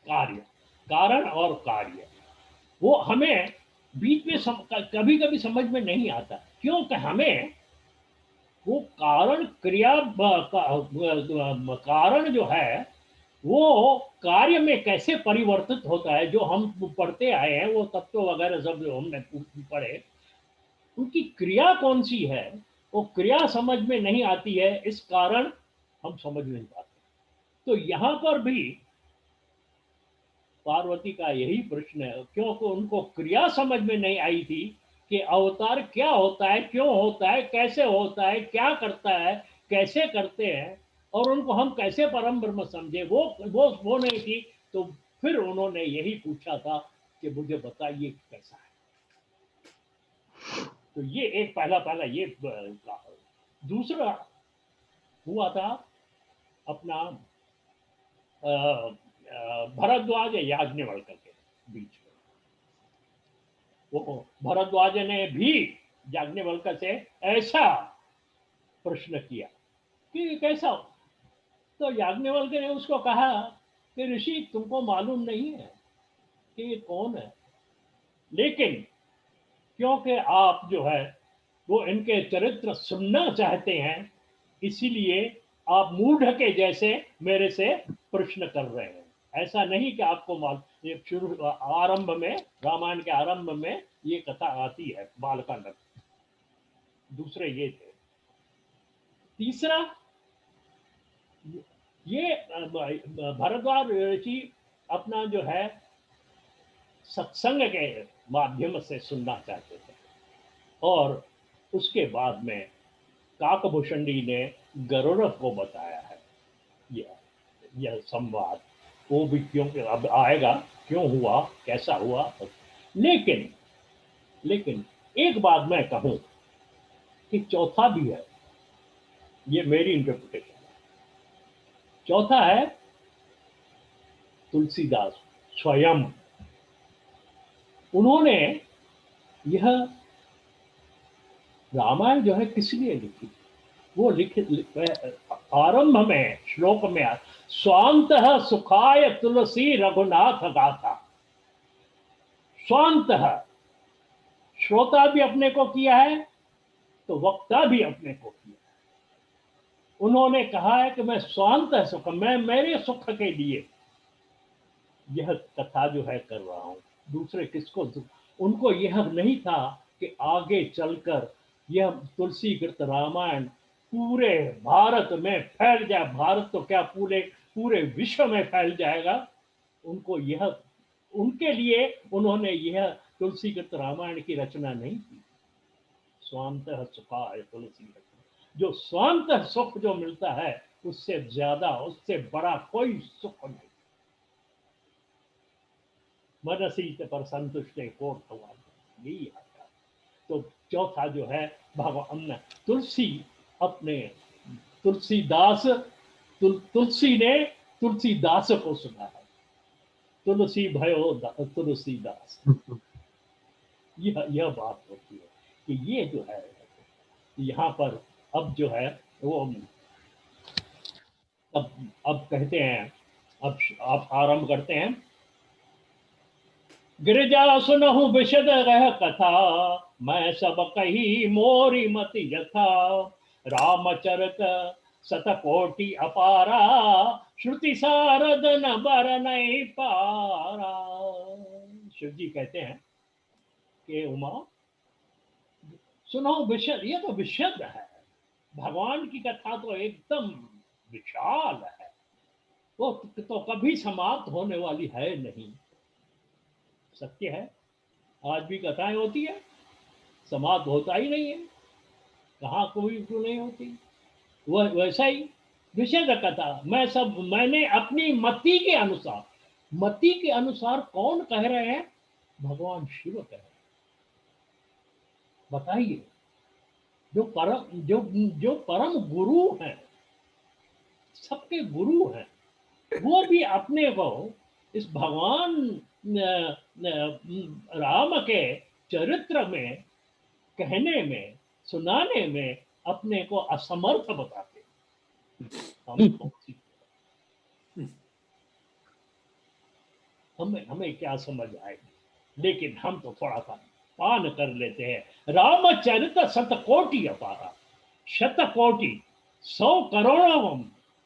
कार्य, कारण और कार्य, वो हमें बीच में कभी कभी समझ में नहीं आता, क्योंकि हमें वो कारण क्रिया कारण जो है वो कार्य में कैसे परिवर्तित होता है, जो हम पढ़ते आए हैं वो तत्व वगैरह सब जो हमने पढ़े, उनकी क्रिया कौन सी है, वो क्रिया समझ में नहीं आती है, इस कारण हम समझ नहीं पाते। तो यहां पर भी पार्वती का यही प्रश्न है, क्योंकि उनको क्रिया समझ में नहीं आई थी कि अवतार क्या होता है, क्यों होता है, कैसे होता है, क्या करता है, कैसे करते हैं, और उनको हम कैसे परम ब्रह्म समझे, वो नहीं थी। तो फिर उन्होंने यही पूछा था कि मुझे बताइए कैसा है। तो ये एक पहला पहला ये दूसरा हुआ था अपना भरद्वाज याज्ञवल्क्य के बीच में। वो भरद्वाज ने भी याज्ञवल्क्य से ऐसा प्रश्न किया कि कैसा हो? तो याज्ञवल्क्य ने उसको कहा कि ऋषि, तुमको मालूम नहीं है कि ये कौन है, लेकिन क्योंकि आप जो है वो इनके चरित्र सुनना चाहते हैं, इसीलिए आप मूढ़ के जैसे मेरे से प्रश्न कर रहे हैं। ऐसा नहीं कि आपको मालूम। ये शुरू आरंभ में, रामायण के आरंभ में ये कथा आती है बालकांड। दूसरे ये थे। तीसरा, ये भरद्वाज ऋषि अपना जो है सत्संग के माध्यम से सुनना चाहते थे, और उसके बाद में काकभूषणी ने गरुड़ को बताया है यह संवाद। वो भी क्यों अब आएगा, क्यों हुआ, कैसा हुआ। लेकिन लेकिन एक बात मैं कहूं कि चौथा भी है, ये मेरी इंटरप्रिटेशन है। चौथा है तुलसीदास स्वयं। उन्होंने यह रामायण जो है किस लिए लिखी, वो आरंभ में श्लोक में स्वांत सुखाय तुलसी रघुनाथ गाथा। स्वांत, श्रोता भी अपने को किया है तो वक्ता भी अपने को किया है। उन्होंने कहा है कि मैं स्वांत सुख, मैं मेरे सुख के लिए यह कथा जो है कर रहा हूं। दूसरे किसको? उनको यह नहीं था कि आगे चलकर यह तुलसीकृत रामायण पूरे भारत में फैल जाए। भारत तो क्या, पूरे पूरे विश्व में फैल जाएगा। उनको यह, उनके लिए उन्होंने यह तुलसीकृत रामायण की रचना नहीं की। स्वांत सुखाय तुलसी, जो स्वांत सुख जो मिलता है, उससे ज्यादा, उससे बड़ा कोई सुख नहीं। मनसीत पर संतुष्ट को भगवान, यही आता। तो चौथा जो है भगवान तुलसी, अपने तुलसीदास, तुलसी ने तुलसीदास को सुना है। तुलसी भयो तुलसीदास, यह बात होती है कि ये जो है यहाँ पर अब जो है वो अब कहते हैं, अब आप आरंभ करते हैं। गिरिजा सुनहु विशद रह कथा, मैं सब कही मोरी मति यथा। रामचरित सतकोटि अपारा, श्रुति सारद न बर नहीं पारा। शिव जी कहते हैं कि उमा सुनो विशद, ये तो विशद है। भगवान की कथा तो एकदम विशाल है, वो तो कभी समाप्त होने वाली है नहीं। सत्य है, आज भी कथाएं होती है, समाप्त होता ही नहीं है, कहाँ कोई क्यों नहीं होती। वह वैसा ही विशद कथा, मैंने अपनी मति के अनुसार, मति के अनुसार कौन कह रहे हैं? भगवान शिव कह रहे हैं। बताइए, जो परम गुरु हैं, सबके गुरु हैं, वो भी अपने को इस भगवान राम के चरित्र में कहने में, सुनाने में अपने को असमर्थ बताते। हमें क्या समझ आएगी, लेकिन हम तो थोड़ा सा पान कर लेते हैं। रामचरित शतकोटि अपारा, शतकोटि 100 करोड़ों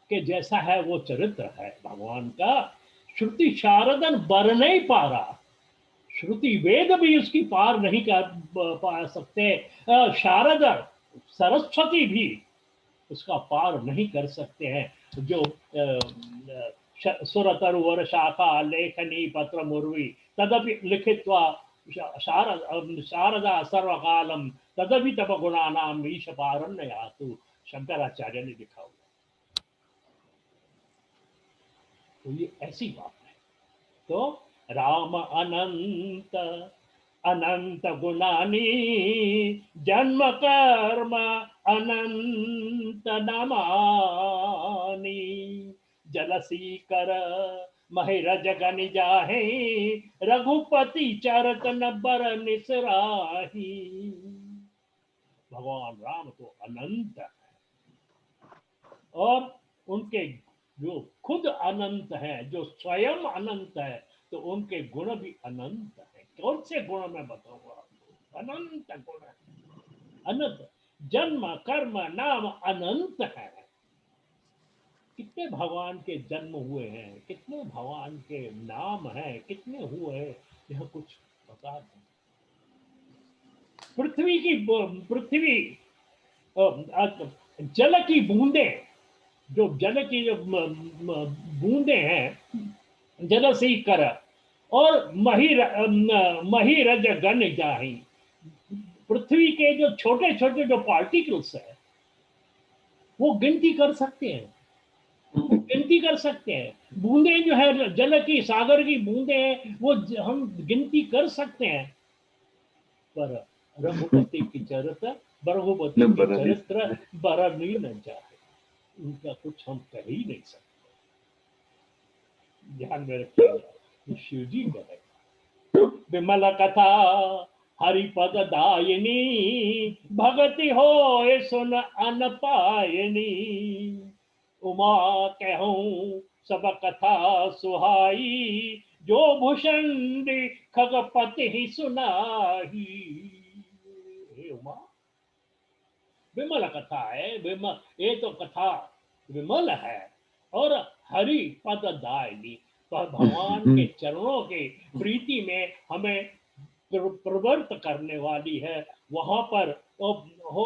के जैसा है वो चरित्र है भगवान का। श्रुति शारदन बर नहीं पा रहा, श्रुति वेद भी उसकी पार नहीं कर पा सकते। शारद सरस्वती भी उसका पार नहीं कर सकते हैं। जो सुरतरुवर शाखा लेखनी पत्र मुर्वी तदपि लिखित्वा शारदा सर्वकालम तदपि तप गुणानाम ईश पारण्य यातु, शंकराचार्य ने लिखा हुआ। तो ये ऐसी बात है। तो राम अनंत अनंत गुणानी, जन्म कर्म अनंत नमानी। जलसी कर महिरज गन जाहे, रघुपति चरतन बर निसराही। भगवान राम तो अनंत है, और उनके जो खुद अनंत हैं, जो स्वयं अनंत है, तो उनके गुण भी अनंत है। कौन से गुण मैं बताऊंगा आपको? अनंत गुण है, अनंत। जन्म कर्म नाम अनंत है। कितने भगवान के जन्म हुए हैं, कितने भगवान के नाम हैं, कितने हुए हैं, यह कुछ बता नहीं। पृथ्वी जल की बूंदें, जो जल की जो बूंदे हैं, जल से ही कर, और महिरज गण जाही। पृथ्वी के जो छोटे छोटे जो पार्टिकल्स है, वो गिनती कर सकते हैं, गिनती कर सकते हैं। बूंदे जो है जल की, सागर की बूंदे हैं, वो हम गिनती कर सकते हैं। पर रघुपति की चरित्र, रघुपति के नंबर अभी चरित्र बरनी न जाए, उनका कुछ हम कह ही नहीं सकते। ध्यान में रखिएगा, ये शिव जी कहे, विमल कथा हरिपद दायिनी, भगति हो सुन अन पायनी। उमा कहूँ सब कथा सुहाई, जो भूषण खगपति ही सुनाही। हे उमा, विमल कथा है, विमल, ये तो कथा विमल है, और हरि पद दायिनी, पर भगवान के चरणों के प्रीति में हमें प्रवृत्त करने वाली है। वहां पर हो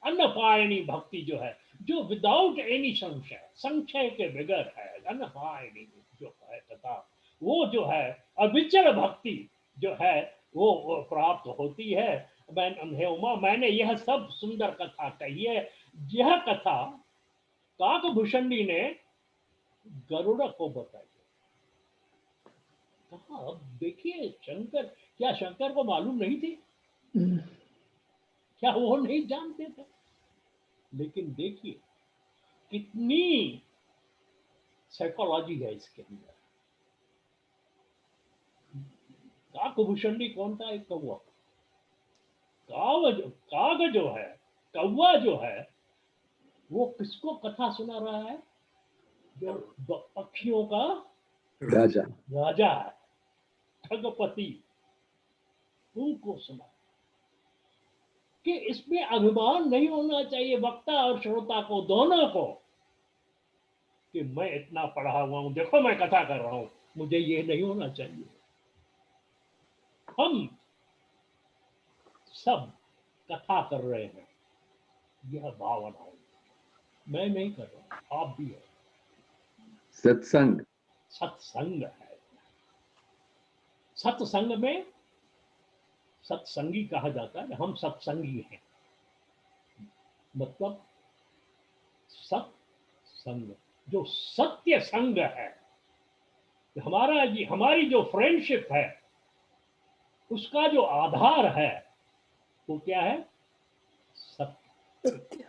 अन्नपायनी भक्ति जो है, जो विदाउट एनी संशय, संशय के बगैर है, अन्नपायनी जो है कथा, वो जो है अविचल भक्ति जो है, वो प्राप्त होती है। हे उमा, मैंने यह सब सुंदर कथा कही है। यह कथा काकभूषणी ने गरुड़ को बताई। कहा, अब देखिए शंकर, क्या शंकर को मालूम नहीं थी? क्या वो नहीं जानते थे? लेकिन देखिए कितनी साइकोलॉजी है इसके अंदर। काकभूषणी कौन था? एक कौवा। काग जो है, कौवा जो है, वो किसको कथा सुना रहा है? जो पक्षियों का राजा। राजा है, खगपति, उनको सुना। कि इसमें अभिमान नहीं होना चाहिए वक्ता और श्रोता को, दोनों को, कि मैं इतना पढ़ा हुआ हूं, देखो मैं कथा कर रहा हूं। मुझे ये नहीं होना चाहिए। हम सब कथा कर रहे हैं, यह भावना है। मैं नहीं कर रहा, आप भी है। सत्संग। सत्संग है। सत्संग में सत्संगी कहा जाता है। हम सत्संगी हैं, मतलब सत्संग, जो सत्य संग है, हमारी जो फ्रेंडशिप है, उसका जो आधार है, वो क्या है? सत्य।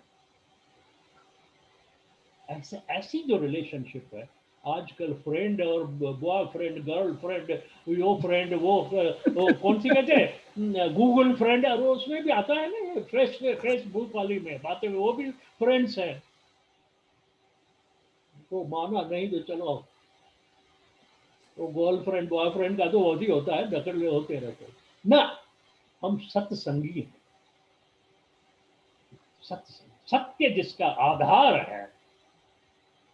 ऐसी जो रिलेशनशिप है, आजकल फ्रेंड और बॉयफ्रेंड, गर्लफ्रेंड, वो कौन सी कहते हैं, गूगल फ्रेंड, और उसमें भी आता है ना, फेसबुक वाली में बातें, वो भी फ्रेंड्स है। तो माना नहीं तो चलो, तो गर्लफ्रेंड बॉयफ्रेंड का तो वही होता है, दखल होते रहते ना। हम सत्संगी हैं। सत्य जिसका आधार है,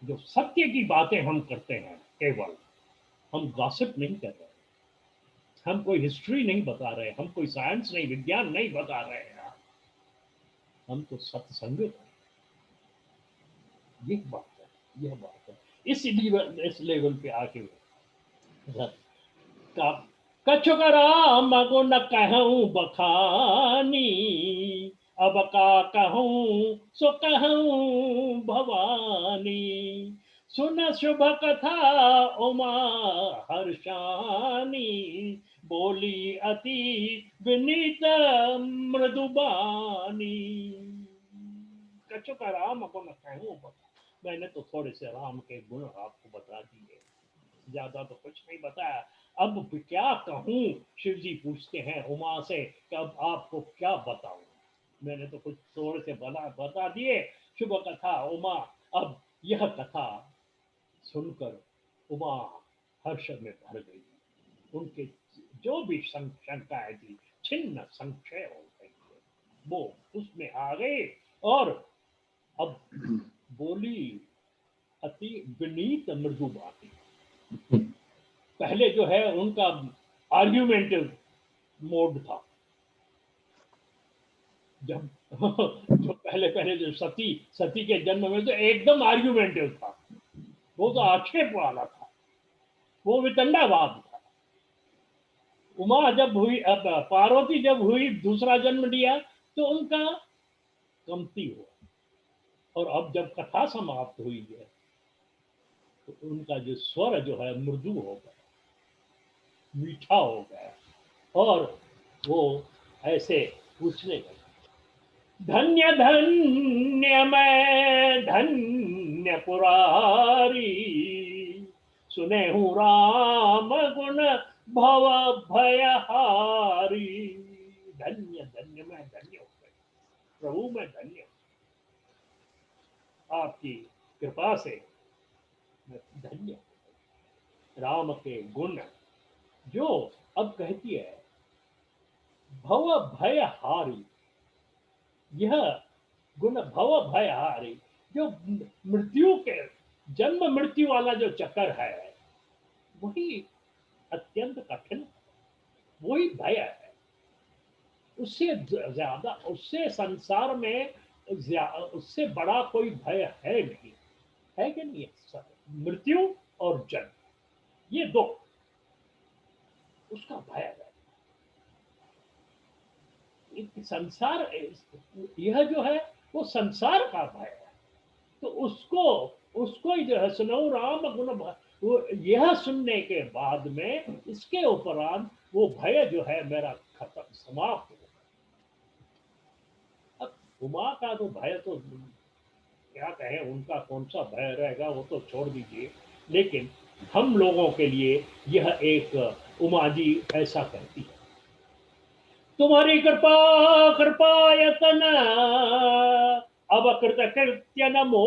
जो सत्य की बातें हम करते हैं, केवल हम गॉसिप नहीं कर रहे, हम कोई हिस्ट्री नहीं बता रहे, हम कोई साइंस नहीं, विज्ञान नहीं बता रहे हैं, हम तो सत्संग है। ये बात है, यह बात है। इस लेवल पे आके का कछु का राम को न कहूं बखानी, अब का कहूं सो कहूं भवानी। सुन शुभ कथा उमा हर्षानी, बोली अति विनीत मृदुबानी। कछु का राम को न कहूं बखानी, मैंने तो थोड़े से राम के गुण आपको बता दिए, ज्यादा तो कुछ नहीं बताया। अब क्या कहूं? शिव जी पूछते हैं उमा से कि अब आपको क्या बताऊं? मैंने तो कुछ थोड़े से बता दिए। शुभ कथा उमा, अब यह कथा सुनकर उमा हर्ष में भर गई। उनके जो भी शंकाएं थी छिन्न संशय हो गई, वो उसमें आ गए और अब बोली अति विनीत मृदु बातें। पहले जो है उनका आर्ग्यूमेंटिव मोड था। जब जो पहले पहले जो सती के जन्म में तो एकदम आर्ग्यूमेंटिव था, वो तो आक्षेप वाला था, वो वितंडावाद था। उमा जब हुई, अब पार्वती जब हुई, दूसरा जन्म लिया तो उनका कमती हुआ, और अब जब कथा समाप्त हुई है तो उनका जो स्वर जो है मृदु हो गया, मीठा हो गया, और वो ऐसे पूछने लगे, धन्य धन्य मैं धन्य पुरारी, सुने हूँ राम गुण भव भयहारी। धन्य धन्य मैं धन्य हो गई, प्रभु मैं धन्य हूँ, आपकी कृपा से मैं धन्य हूँ। राम के गुण जो अब कहती है भव भयहारी, यह गुण भव भयहारी, जो मृत्यु के जन्म मृत्यु वाला जो चक्कर है वही अत्यंत कठिन, वही भय है। उससे ज्यादा, उससे संसार में उससे बड़ा कोई भय है नहीं, है कि नहीं? मृत्यु और जन्म, ये दो, उसका भय है। संसार, यह जो है वो संसार का भय है, तो उसको उसको ही जो है सुनो राम गुण, वो यह सुनने के बाद में इसके उपरांत वो भय जो है मेरा खत्म, समाप्त हो। अब उमा का तो भय तो क्या कहें, उनका कौन सा भय रहेगा, वो तो छोड़ दीजिए, लेकिन हम लोगों के लिए यह एक उमा जी ऐसा कहती है, तुम्हारी कृपा कृपायतन अब कृत कृत्य नमो,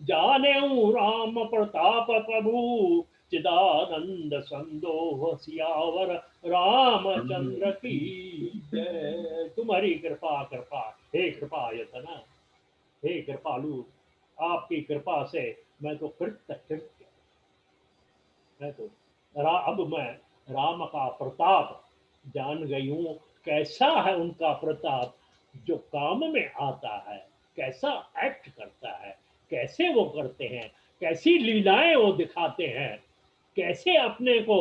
जाने राम प्रताप प्रभु चिदानंद संदोह सियावर रामचंद्र की जय। तुम्हारी कृपा कृपा, हे कृपायतन, हे कृपालु, आपकी कृपा से मैं तो कृत्य कृत्य, मैं तो अब मैं राम का प्रताप जान गई हूं। कैसा है उनका प्रताप, जो काम में आता है, कैसा एक्ट करता है, कैसे वो करते हैं, कैसी लीलाएं वो दिखाते हैं, कैसे अपने को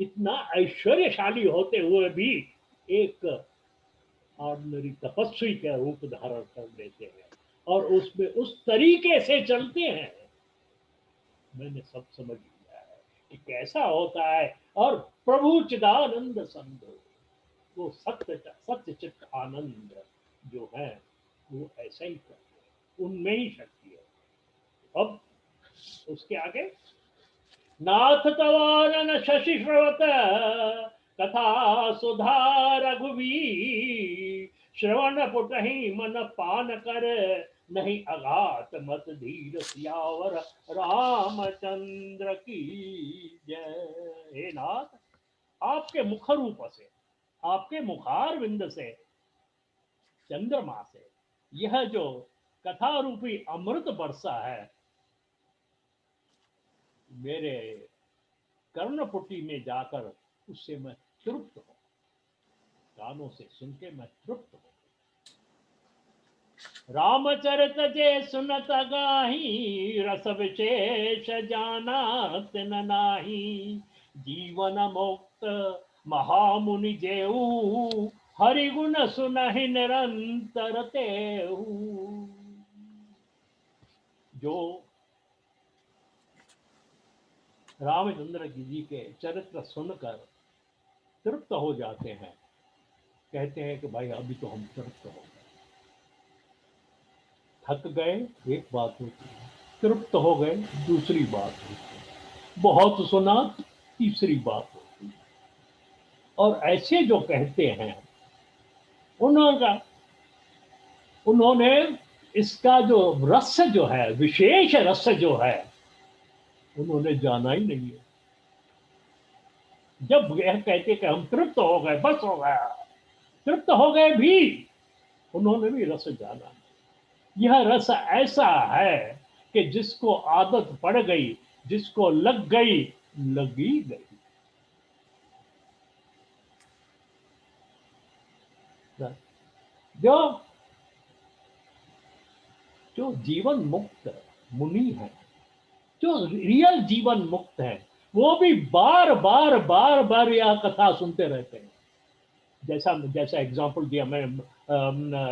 इतना ऐश्वर्यशाली होते हुए भी एक ऑर्डिनरी तपस्वी का रूप धारण कर लेते हैं, और उसमें उस तरीके से चलते हैं। मैंने सब समझ लिया है कि कैसा होता है, और प्रभु चिदानंद संदो, वो सत्य चित्त आनंद जो है वो ऐसा ही करते हैं, उनमें ही शक्ति है। अब उसके आगे, नाथ तवारन शशि श्रवत कथा सुधा रघुवीर, श्रवण पुटहि मन पान कर, नहीं अघात मत धीर सियावर रामचंद्र की जय। हे नाथ, आपके मुख रूप से, आपके मुखार विंद से, चंद्रमा से यह जो कथा रूपी अमृत बरसा है, मेरे कर्णपुटी में जाकर उससे मैं तृप्त हूं, कानों से सुन के मैं तृप्त हूं। रामचरित जे सुनत गाही, रस विशेष जानात न नाही, जीवन मुक्त महामुनि जेऊ, हरि गुण सुनहि निरंतर तेऊ। जो रामचंद्र जी के चरित्र सुनकर तृप्त हो जाते हैं, कहते हैं कि भाई अभी तो हम तृप्त हो गए, थक गए एक बात होती है, तृप्त हो गए दूसरी बात होती है, बहुत सुना तीसरी बात होती है। और ऐसे जो कहते हैं, उन्होंने इसका जो रस जो है, विशेष रस जो है, उन्होंने जाना ही नहीं है। जब यह कहते कि हम तृप्त हो गए, बस हो गया, तृप्त हो गए भी, उन्होंने भी रस जाना नहीं। यह रस ऐसा है कि जिसको आदत पड़ गई, जिसको लग गई, लगी गई। जो जो जीवन मुक्त मुनि है, जो रियल जीवन मुक्त है, वो भी बार बार बार बार यह कथा सुनते रहते हैं। जैसा जैसा एग्जाम्पल दिया मैं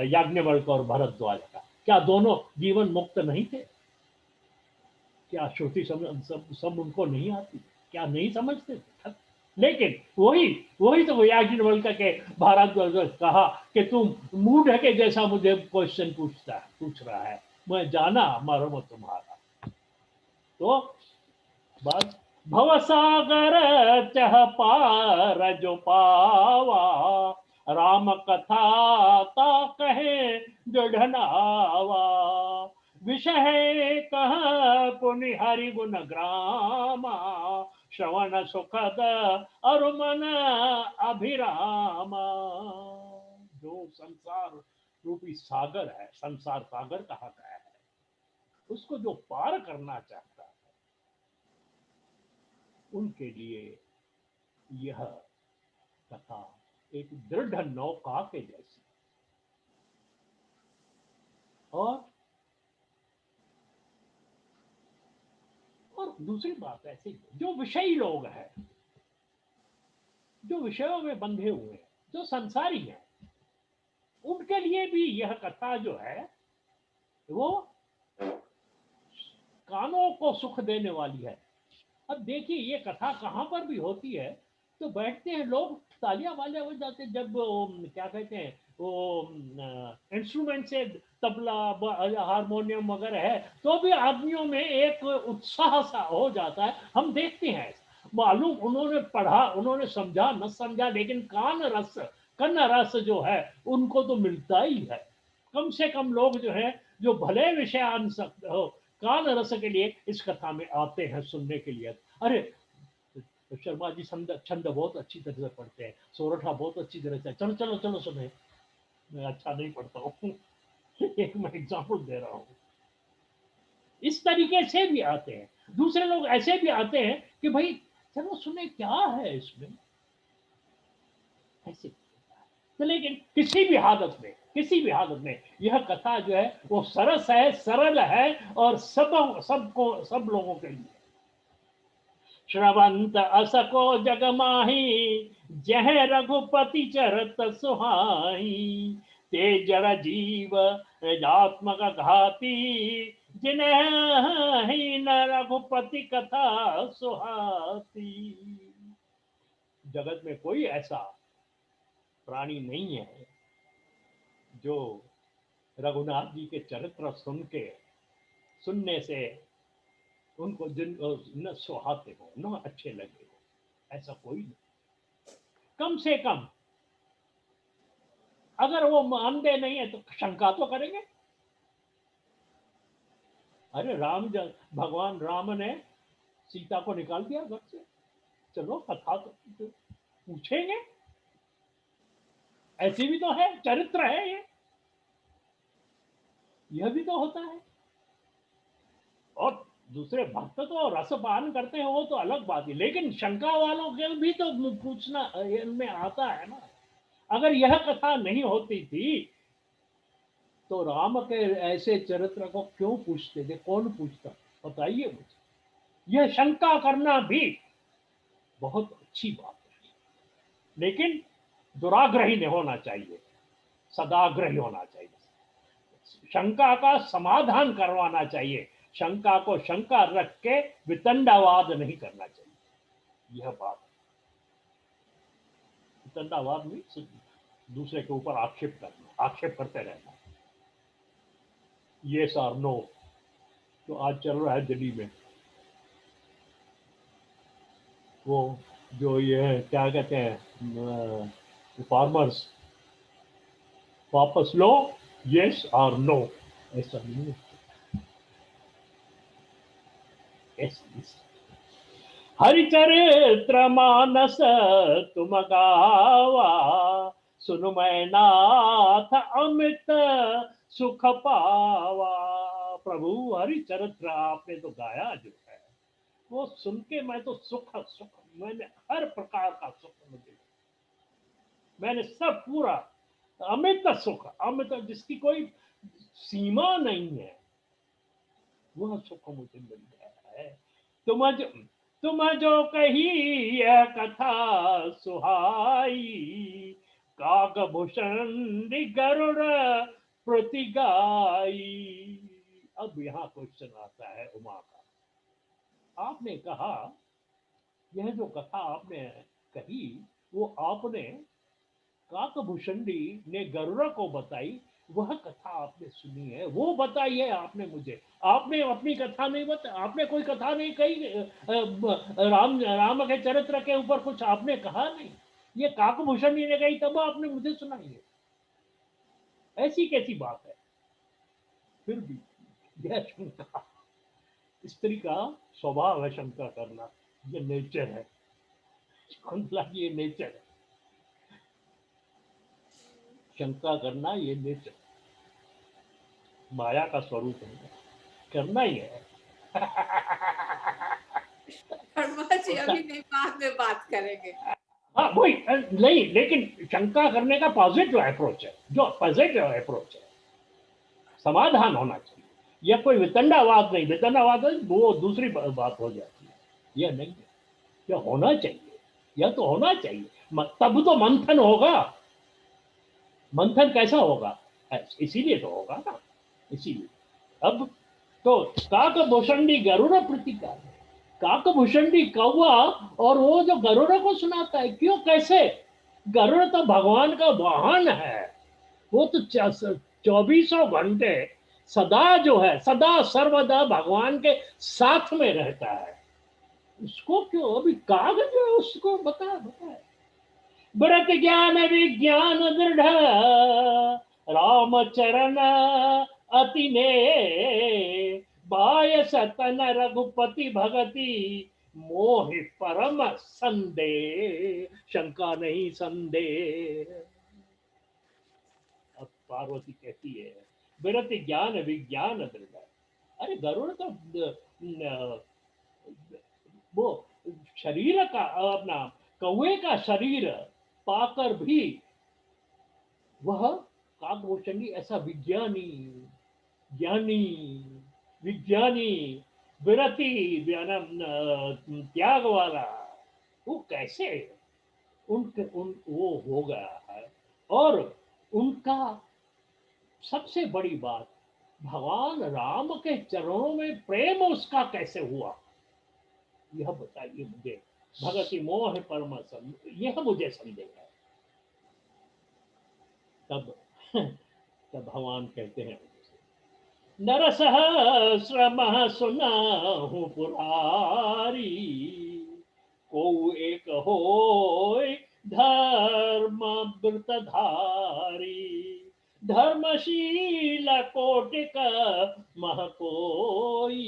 याज्ञवल्क्य और भरद्वाज का, क्या दोनों जीवन मुक्त नहीं थे? क्या श्रुति सब उनको नहीं आती? क्या नहीं समझते थे? लेकिन वही वही तो याज्ञवल्क्य के भारद्वाज कहा कि तुम मूढ़ के जैसा मुझे क्वेश्चन पूछ रहा है, मैं जाना मर्म तुम्हारा। तो बस भवसागर चह पार जो पावा, राम कथा ता कहे दृढ़नावा, विषय कह पुनि हरि गुण ग्रामा, श्रवण सुखद और मन अभिरामा। जो संसार रूपी सागर है, संसार सागर कहा गया है, उसको जो पार करना चाहता है, उनके लिए यह कथा एक दृढ़ नौका के जैसी। और दूसरी बात ऐसी, जो विषयी लोग हैं, जो विषयों में बंधे हुए हैं, जो संसारी हैं, उनके लिए भी यह कथा जो है वो कानों को सुख देने वाली है। अब देखिए, ये कथा कहाँ पर भी होती है तो बैठते हैं लोग, तालियां वालियां हो जाते हैं। जब क्या कहते हैं वो इंस्ट्रूमेंट से, तबला हारमोनियम वगैरह है, तो भी आदमियों में एक उत्साह सा हो जाता है। हम देखते हैं, मालूम उन्होंने पढ़ा, उन्होंने समझा न समझा, लेकिन कन्न रस जो है उनको तो मिलता ही है। कम से कम लोग जो है, जो भले विषय हो, कान रस के लिए इस कथा में आते हैं सुनने के लिए। अरे शर्मा जी छंद बहुत अच्छी तरह से पढ़ते हैं, सोरठा बहुत अच्छी तरह से, चलो चलो चलो सुने। मैं अच्छा नहीं पढ़ता हूँ एक मैं एग्जाम्पल दे रहा हूँ। इस तरीके से भी आते हैं। दूसरे लोग ऐसे भी आते हैं कि भाई चलो सुने क्या है इसमें, ऐसे। तो लेकिन किसी भी हालत में यह कथा जो है वो सरस है, सरल है, और सब लोगों के लिए। श्रवंत असको जग माही, जह रघुपति चरत सुहाई, ते जड़ जीव आत्मक घाती, जिन्हें ही न रघुपति कथा सुहाती। जगत में कोई ऐसा प्राणी नहीं है जो रघुनाथ जी के चरित्र सुनने से उनको न सुहाते हो, न अच्छे लगे हो, ऐसा कोई नहीं। कम से कम अगर वो मानते नहीं है तो शंका तो करेंगे। अरे भगवान राम ने सीता को निकाल दिया घर से, चलो कथा तो पूछेंगे, ऐसी भी तो है, चरित्र है ये, यह भी तो होता है। और दूसरे भक्त तो रसपान करते हैं, वो तो अलग बात है, लेकिन शंका वालों के भी तो पूछना इनमें आता है ना। अगर यह कथा नहीं होती थी तो राम के ऐसे चरित्र को क्यों पूछते थे? कौन पूछता? बताइए मुझे। यह शंका करना भी बहुत अच्छी बात है, लेकिन दुराग्रही नहीं होना चाहिए, सदाग्रही होना चाहिए। शंका का समाधान करवाना चाहिए, शंका को शंका रख के वितंडावाद नहीं करना चाहिए। यह बात, वितंडावाद में दूसरे के ऊपर आक्षेप करते रहना। यस और नो तो आज चल रहा है दिल्ली में। वो जो ये क्या कहते हैं, फार्मर्स वापस लो, यस और नो, ऐसा नहीं है। हरिचरित्र मानस तुम गावा, सुन मैं नाथ अमित सुख पावा। प्रभु हरिचरित्र आपने तो गाया जो है, वो सुन के मैं तो सुख सुख, मैंने हर प्रकार का सुख मुझे, मैंने सब पूरा अमित सुख, अमित जिसकी कोई सीमा नहीं है, वह सुख मुझे मिल गया है। तुम जो तुम जो कही यह कथा सुहाई, काकभूषण गरुड़ प्रति गाई। अब यहाँ क्वेश्चन आता है उमा का। आपने कहा, यह जो कथा आपने कही, वो आपने काकभूषणी ने गरुड़ को बताई, वह कथा आपने सुनी है, वो बताई है आपने मुझे। आपने अपनी कथा नहीं बताई, आपने कोई कथा नहीं कही, राम के चरित्र के ऊपर कुछ आपने कहा नहीं, ये काकभूषणी ने कही तब आपने मुझे सुनाई है। ऐसी कैसी बात है? फिर भी यह शंका, स्त्री का स्वभाव है शंका करना, ये नेचर है, शकुंतला ये नेचर है, शंका करना ये नेचर, माया का स्वरूप है, करना ही है। शर्मा जी अभी नहीं, बाद में बात करेंगे। हाँ वही नहीं, लेकिन शंका करने का पॉजिटिव अप्रोच है, जो पॉजिटिव अप्रोच है, समाधान होना चाहिए। यह कोई वितंडावाद नहीं, वितंडावाद वो दूसरी बात हो जाती है, यह नहीं है, यह होना चाहिए, यह तो होना चाहिए, तब तो मंथन होगा। मंथन कैसा होगा? इसीलिए तो होगा ना, इसीलिए। अब तो काकभूषणी गरुड़ प्रतिकार, काकभूषणी कौवा, और वो जो गरुड़ को सुनाता है, क्यों कैसे? गरुड़ तो भगवान का वाहन है, वो तो 24 घंटे सदा जो है, सदा सर्वदा भगवान के साथ में रहता है। उसको क्यों अभी कागज जो है उसको बता व्रत ज्ञान विज्ञान दृढ़, राम चरण अति ने, बाय सतन रघुपति भगति, मोहि परम संदेह, शंका नहीं संदेह। अब पार्वती कहती है, विरत ज्ञान विज्ञान दृढ़। अरे गरुड़ तो वो शरीर का, अपना कौवे का शरीर पाकर भी वह काकभूषणी ऐसा विज्ञानी, ज्ञानी, विज्ञानी, विरति, त्याग वाला, वो कैसे वो हो गया है? और उनका सबसे बड़ी बात, भगवान राम के चरणों में प्रेम उसका कैसे हुआ, यह बताइए मुझे। भगति मोह परम संदेह, यह मुझे संदेह है। तब तब भगवान कहते हैं, नर सहस्र सुनाहु पुरारी, को एक हो धर्म व्रतधारी, धर्मशील कोटिक मह कोई,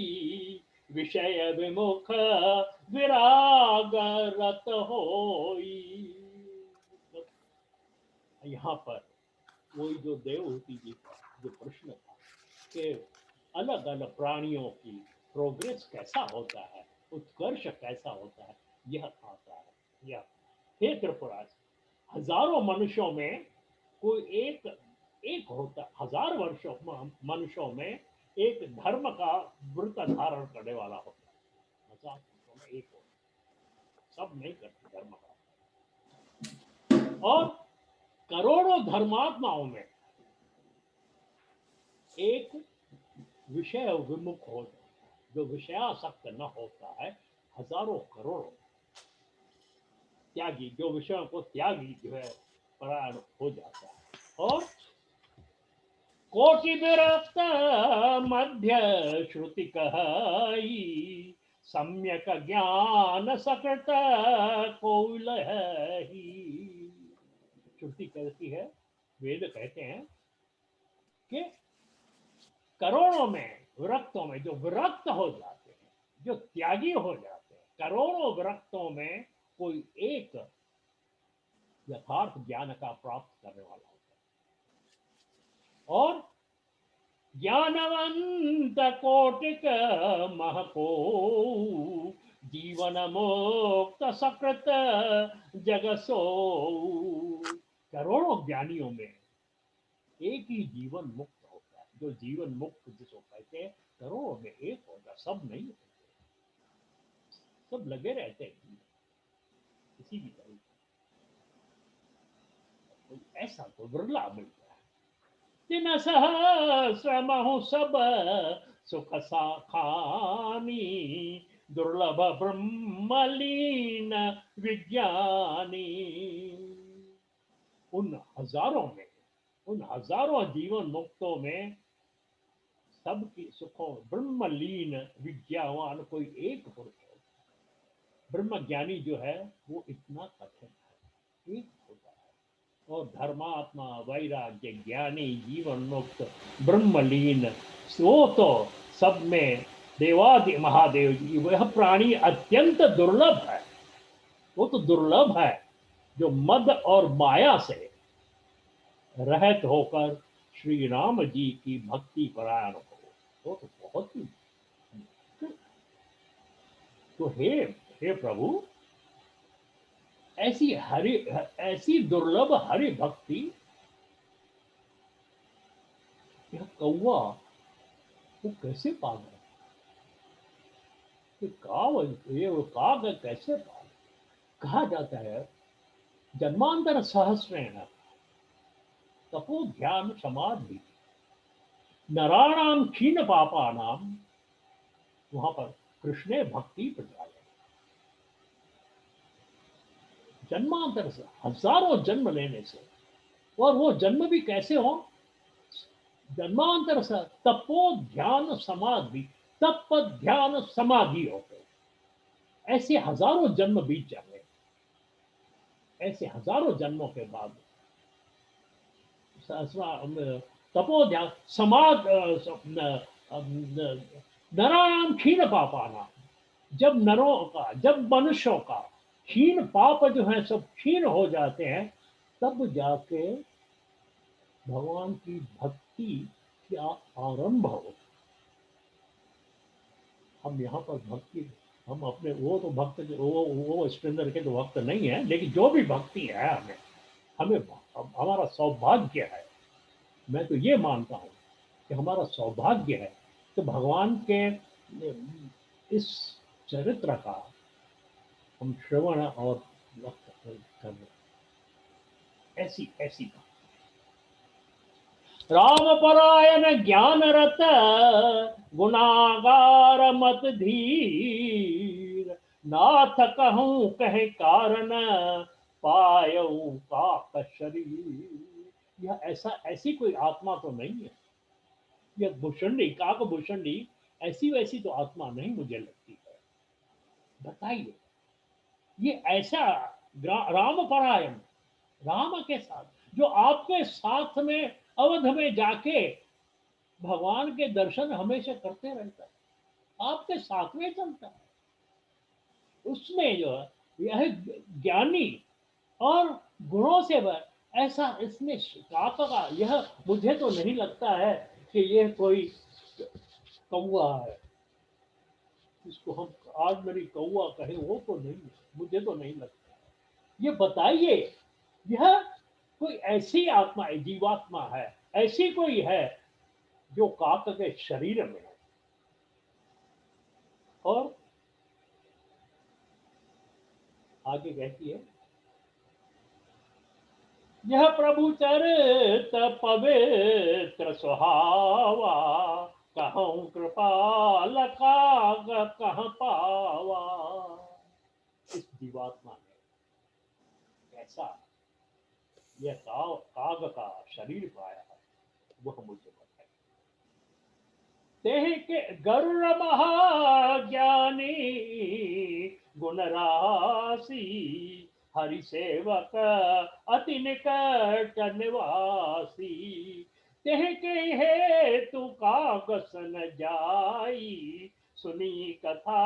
विषय विमुख विराग रत होई। यहाँ पर वही जो देवहूति जी का जो प्रश्न था कि अलग अलग प्राणियों की प्रोग्रेस कैसा होता है, उत्कर्ष कैसा होता है, यह आता है। यह हे त्रिपुरारी, हजारों मनुष्यों में कोई एक एक होता, हजार वर्षों मनुष्यों में एक धर्म का व्रत धारण करने वाला होता है, हजार वर्षों में एक होता, सब नहीं करते धर्म का। और करोड़ों धर्मात्माओं में एक विषय विमुख हो जाता है, जो विषयासक्त न होता है, हजारों करोड़ों त्यागी, जो विषयों को त्यागी जो है परायण हो जाता है। और कोटि विरक्त मध्य श्रुति कहाई, सम्यक ज्ञान सकृत कौल ही। श्रुति कहती है, वेद कहते हैं कि करोड़ों में विरक्तों में जो विरक्त हो जाते हैं, जो त्यागी हो जाते हैं, करोड़ों विरक्तों में कोई एक यथार्थ ज्ञान का प्राप्त करने वाला होता है। और ज्ञानवंत कोटिक महको जीवन मुक्त सकृत जगसो। करोड़ों ज्ञानियों में एक ही जीवन मुक्त होता है, जो जीवन मुक्त जिसको कहते हैं, करोड़ों में एक होगा, सब नहीं होते, सब लगे रहते हैं किसी भी तरीके। तो ऐसा तो बिरला मिलता है। दिन सहस्रमहु सब सुख खानी, दुर्लभ ब्रह्मलीन विज्ञानी। उन हजारों जीवन मुक्तों में सबकी सुखों ब्रह्मलीन विज्ञावान कोई एक पुरुष है। ब्रह्म ज्ञानी जो है वो इतना कठिन है, एक होता है। और धर्मात्मा वैराग्य ज्ञानी जीवन मुक्त ब्रह्मलीन, वो तो सब में देवादि महादेव जी, वह प्राणी अत्यंत दुर्लभ है। वो तो दुर्लभ है जो मद और माया से रहित होकर श्री राम जी की भक्ति परायण हो। वो तो बहुत ही। तो हे प्रभु, ऐसी दुर्लभ हरि भक्ति, यह कौवा वो कैसे पाले? ये वो काग कैसे पाले? कहा जाता है जन्मांतर सहस्रेण तपो ध्यान समाधि नराणाम क्षीण पापानाम, वहां पर कृष्णे भक्ति प्रजाए। जन्मांतर से हजारों जन्म लेने से, और वो जन्म भी कैसे हो? जन्मांतर से तपो ध्यान समाधि, तप ध्यान समाधि होते, ऐसे हजारों जन्म बीत जाए। ऐसे हजारों जन्मों के बाद तपो ध्यान नराणाम क्षीण पापाना, जब मनुष्यों का क्षीण पाप जो है सब क्षीण हो जाते हैं, तब जाके भगवान की भक्ति का आरंभ हो। हम यहाँ पर भक्ति, हम अपने वो तो भक्त, वो स्टैंडर्ड के तो भक्त नहीं है, लेकिन जो भी भक्ति है हमें हमारा सौभाग्य है। मैं तो ये मानता हूँ कि हमारा सौभाग्य है तो भगवान के इस चरित्र का हम श्रवण और कर ऐसी ऐसी राम परायण ज्ञान रत गुनागार मत धीर, नाथ कहूं कहे कारण पायऊ का शरीर। यह ऐसी कोई आत्मा तो नहीं है। यह भूषणी, काक भूषणी ऐसी वैसी तो आत्मा नहीं मुझे लगती है। बताइए, ये ऐसा राम परायण, राम के साथ, जो आपके साथ में अवध में जाके भगवान के दर्शन हमेशा करते रहता है, आपके साथ में चलता है, उसमें जो है यह ज्ञानी और गुणों से ऐसा इसमें का यह मुझे तो नहीं लगता है कि यह कोई कौवा है, इसको हम आज मेरी कौवा कहें, वो तो नहीं है, मुझे तो नहीं लगता। ये बताइए, यह कोई ऐसी आत्मा है, जीवात्मा है, ऐसी कोई है जो काक के शरीर में है। और आगे कहती है, यह प्रभु चरित पवित्र सुहावा, कहूं कृपाल काग कह पावा। इस जीवात्मा ने ऐसा यह काग का शरीर पाया है, वह मुझे बताए। तेह के गरुड़ महाज्ञानी गुण राशि, हरि सेवक अति निकट निवासी। तेह के है तू कागस न जाई, सुनी कथा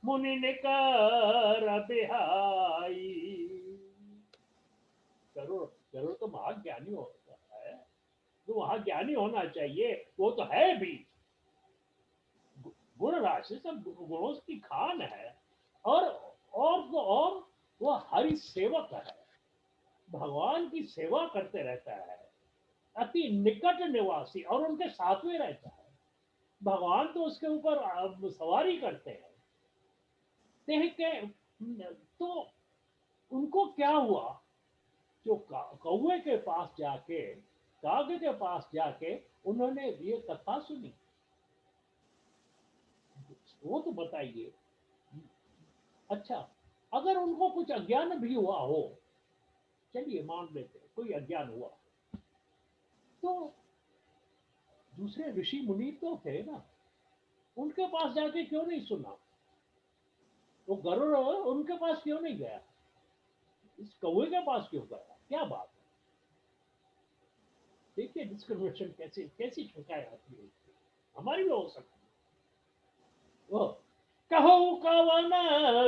मुनि ने कर बिहाई। जरूर जरूर तो महाज्ञानी होता है, तो महाज्ञानी होना चाहिए, वो तो है भी। गुण राशि सब गुणों की खान है। और वो हरि सेवक है, भगवान की सेवा करते रहता है, अति निकट निवासी, और उनके साथ में रहता है। भगवान तो उसके ऊपर सवारी करते हैं। तो उनको क्या हुआ, जो कौवे के पास जाके, काग के पास जाके उन्होंने ये कथा सुनी, वो तो बताइए। अच्छा, अगर उनको कुछ अज्ञान भी हुआ हो, चलिए मान लेते कोई अज्ञान हुआ, तो दूसरे ऋषि मुनि तो थे ना, उनके पास जाके क्यों नहीं सुना? वो गरुड़ उनके पास क्यों नहीं गया? इस कौवे के पास क्यों गया? क्या बात है? देखिए डिस्क्रिमिनेशन कैसी कैसी शिकायत आती है, हमारी भी हो सकती है। वो कहो कवन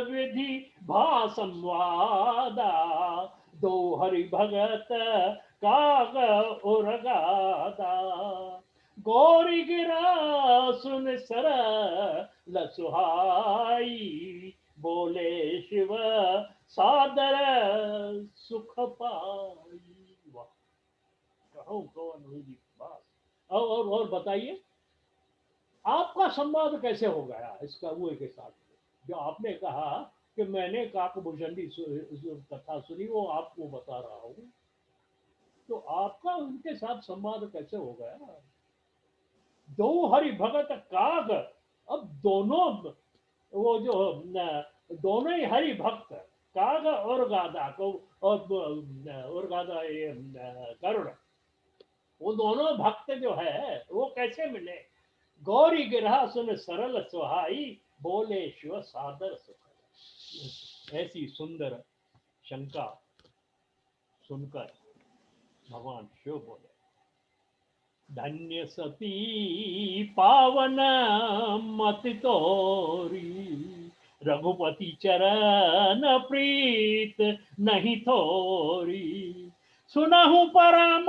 विधि भा संवादा, दो हरि भगत काग और गादा, गौरी गिरा सुन सरल सुहाई, बोले शिव सादर सुख पाई। वाह, कहो कवन विधि बस। और बताइए, आपका संवाद कैसे हो गया इस कौए के साथ? जो आपने कहा कि मैंने काकभूषणी जो कथा सुनी वो आपको बता रहा हूँ, तो आपका उनके साथ संवाद कैसे हो गया? दो हरि भगत काग, अब दोनों, वो जो दोनों ही हरि भक्त, काग और गाधा को, और गाधा ये गरुड़, वो दोनों भक्त जो है वो कैसे मिले? गौरी गिरहा सुन सरल सुहाई, बोले शिव सादर सुख। ऐसी सुंदर शंका सुनकर भगवान शिव बोले, धन्य सती पावन मति तोरी, रघुपति चरण प्रीत नहीं थोरी, सुनहु परम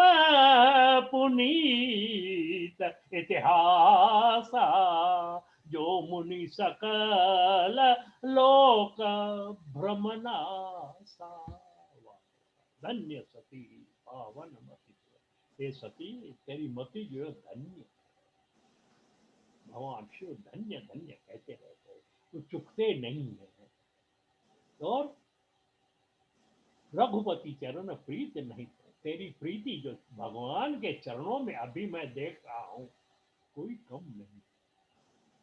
पुनीत इतिहासा, जो मुनि सकल लोक भ्रमनासा। धन्य सती पावन मति, हे सती तेरी मति जो है धन्य। भगवान शिव धन्य धन्य कहते रहते, तो चुकते नहीं है। और रघुपति चरण प्रीत नहीं, तेरी प्रीति जो भगवान के चरणों में अभी मैं देख रहा हूं, कोई कम नहीं।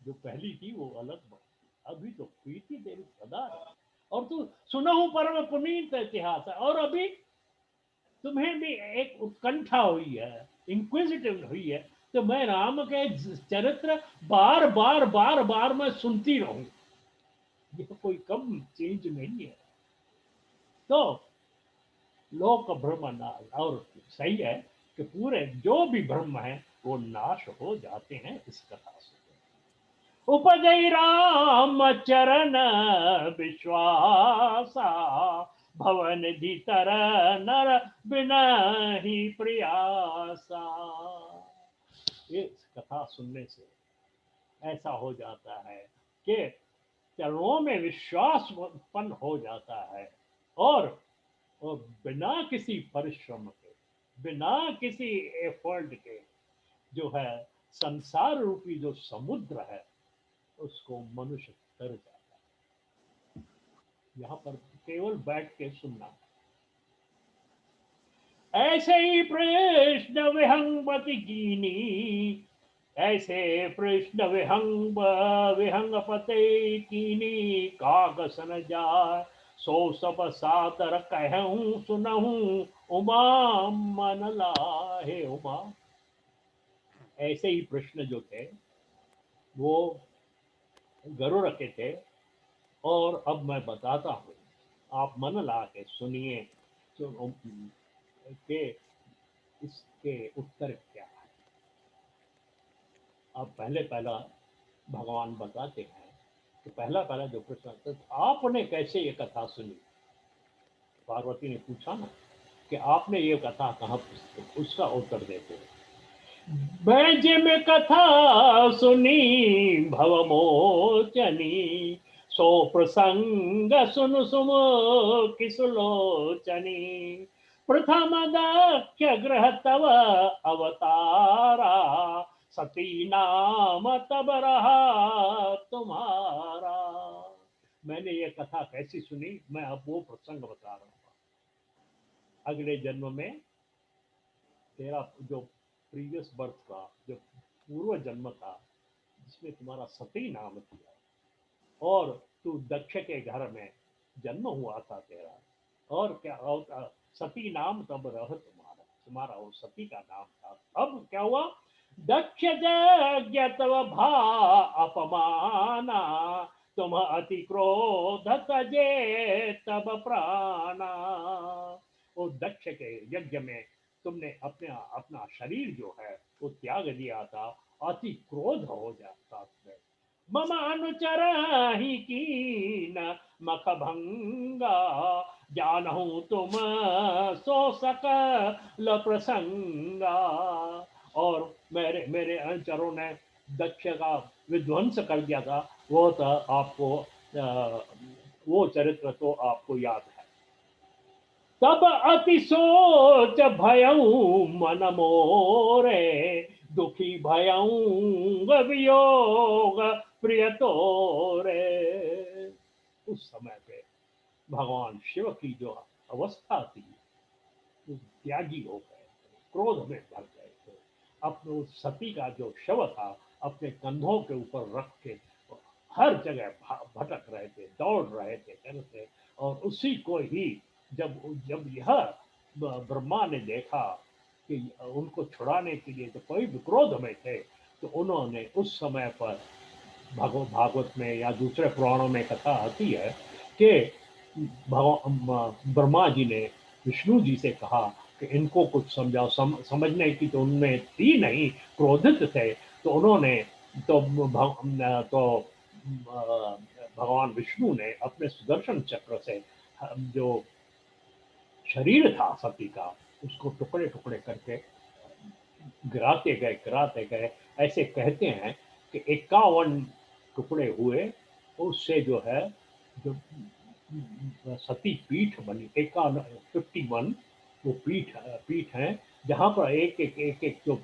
जो पहली थी वो अलग बात थी, अभी तो प्रीति तेरी सदा है। और तू सुनहु परम पुनीत इतिहास, और अभी तुम्हें भी एक उत्कंठा हुई है, इंक्विजिटिव हुई है, तो मैं राम के चरित्र बार बार बार बार मैं सुनती रहूं, ये कोई कम चीज नहीं है। तो लोक भ्रम नाश, और सही है कि पूरे जो भी भ्रम है वो नाश हो जाते हैं इस कथा से। उपजय राम चरण विश्वासा, भवन धीतर नर बिना ही प्रयासा। इस कथा सुनने से ऐसा हो जाता है कि चरणों में विश्वास उत्पन्न हो जाता है, और बिना किसी परिश्रम के, बिना किसी एफर्ट के, जो है संसार रूपी जो समुद्र है उसको मनुष्य तर जाता है। यहाँ पर केवल बैठ के सुनना। ऐसे ही कृष्ण विहंगवती कीनी, ऐसे कृष्ण विहंग पते कीनी, कागसन जाय सो सब सादर कहूं सुनहूं, उमा मन लाहे उमा। ऐसे ही कृष्ण जो थे वो गरुड़ के थे, और अब मैं बताता हूँ, आप मन ला के सुनिए के इसके उत्तर क्या है। अब पहले पहला भगवान बताते हैं कि पहला पहला जो प्रश्न था, आपने कैसे ये कथा सुनी? पार्वती ने पूछा ना कि आपने ये कथा कहाँ, उसका उत्तर देते हैं, बैज में कथा सुनी भवमोचनी, सो प्रसंग सुन सुम किसुलोचनी, प्रथम दक्ष ग्रह तव अवतारा, सती नाम तब रहा तुम्हारा। मैंने ये कथा कैसी सुनी, मैं अब वो प्रसंग बता रहा हूँ। अगले जन्म में तेरा जो प्रीवियस बर्थ का जो पूर्व जन्म था, जिसमें तुम्हारा सती नाम था, और तू दक्ष के घर में जन्म हुआ था तेरा, और क्या, और सती नाम तब रह तुम्हारा, तुम्हारा वो सती का नाम था। अब क्या हुआ, दक्ष यज्ञ तव भा अपमाना, तुम अति क्रोध तजे तब प्राणा। वो दक्ष के यज्ञ में तुमने अपने अपना शरीर जो है वो त्याग दिया था, अति क्रोध हो जाता है। मम अनुचर ही कीन मख भंगा, जानहु तुम सो सकल प्रसंगा। और मेरे मेरे अनुचरों ने दक्ष का विध्वंस कर दिया था, वो तो आपको वो चरित्र तो आपको याद है। तब अति सोच भयऊ मन मोरे, दुखी भयऊ वियोग प्रिय तोरे। उस समय पे भगवान शिव की जो अवस्था थी, वो त्यागी हो गए, क्रोध में भर गए थे। अपने उस सती का जो शव था अपने कंधों के ऊपर रख के हर जगह भटक रहे थे, दौड़ रहे थे, करते, और उसी को ही जब जब यह ब्रह्मा ने देखा कि उनको छुड़ाने के लिए तो कोई भी क्रोध में थे, तो उन्होंने उस समय पर भागवत में या दूसरे पुराणों में कथा आती है कि ब्रह्मा जी ने विष्णु जी से कहा कि इनको कुछ समझाओ, समझने की तो उनमें थी नहीं, क्रोधित थे, तो उन्होंने तो भगवान विष्णु ने अपने सुदर्शन चक्र से जो शरीर था सती का, उसको टुकड़े टुकड़े करके गिराते गए। ऐसे कहते हैं कि 51 टुकड़े हुए, उससे जो है जो सती पीठ बनी, 51 वो पीठ है, जहाँ पर एक जो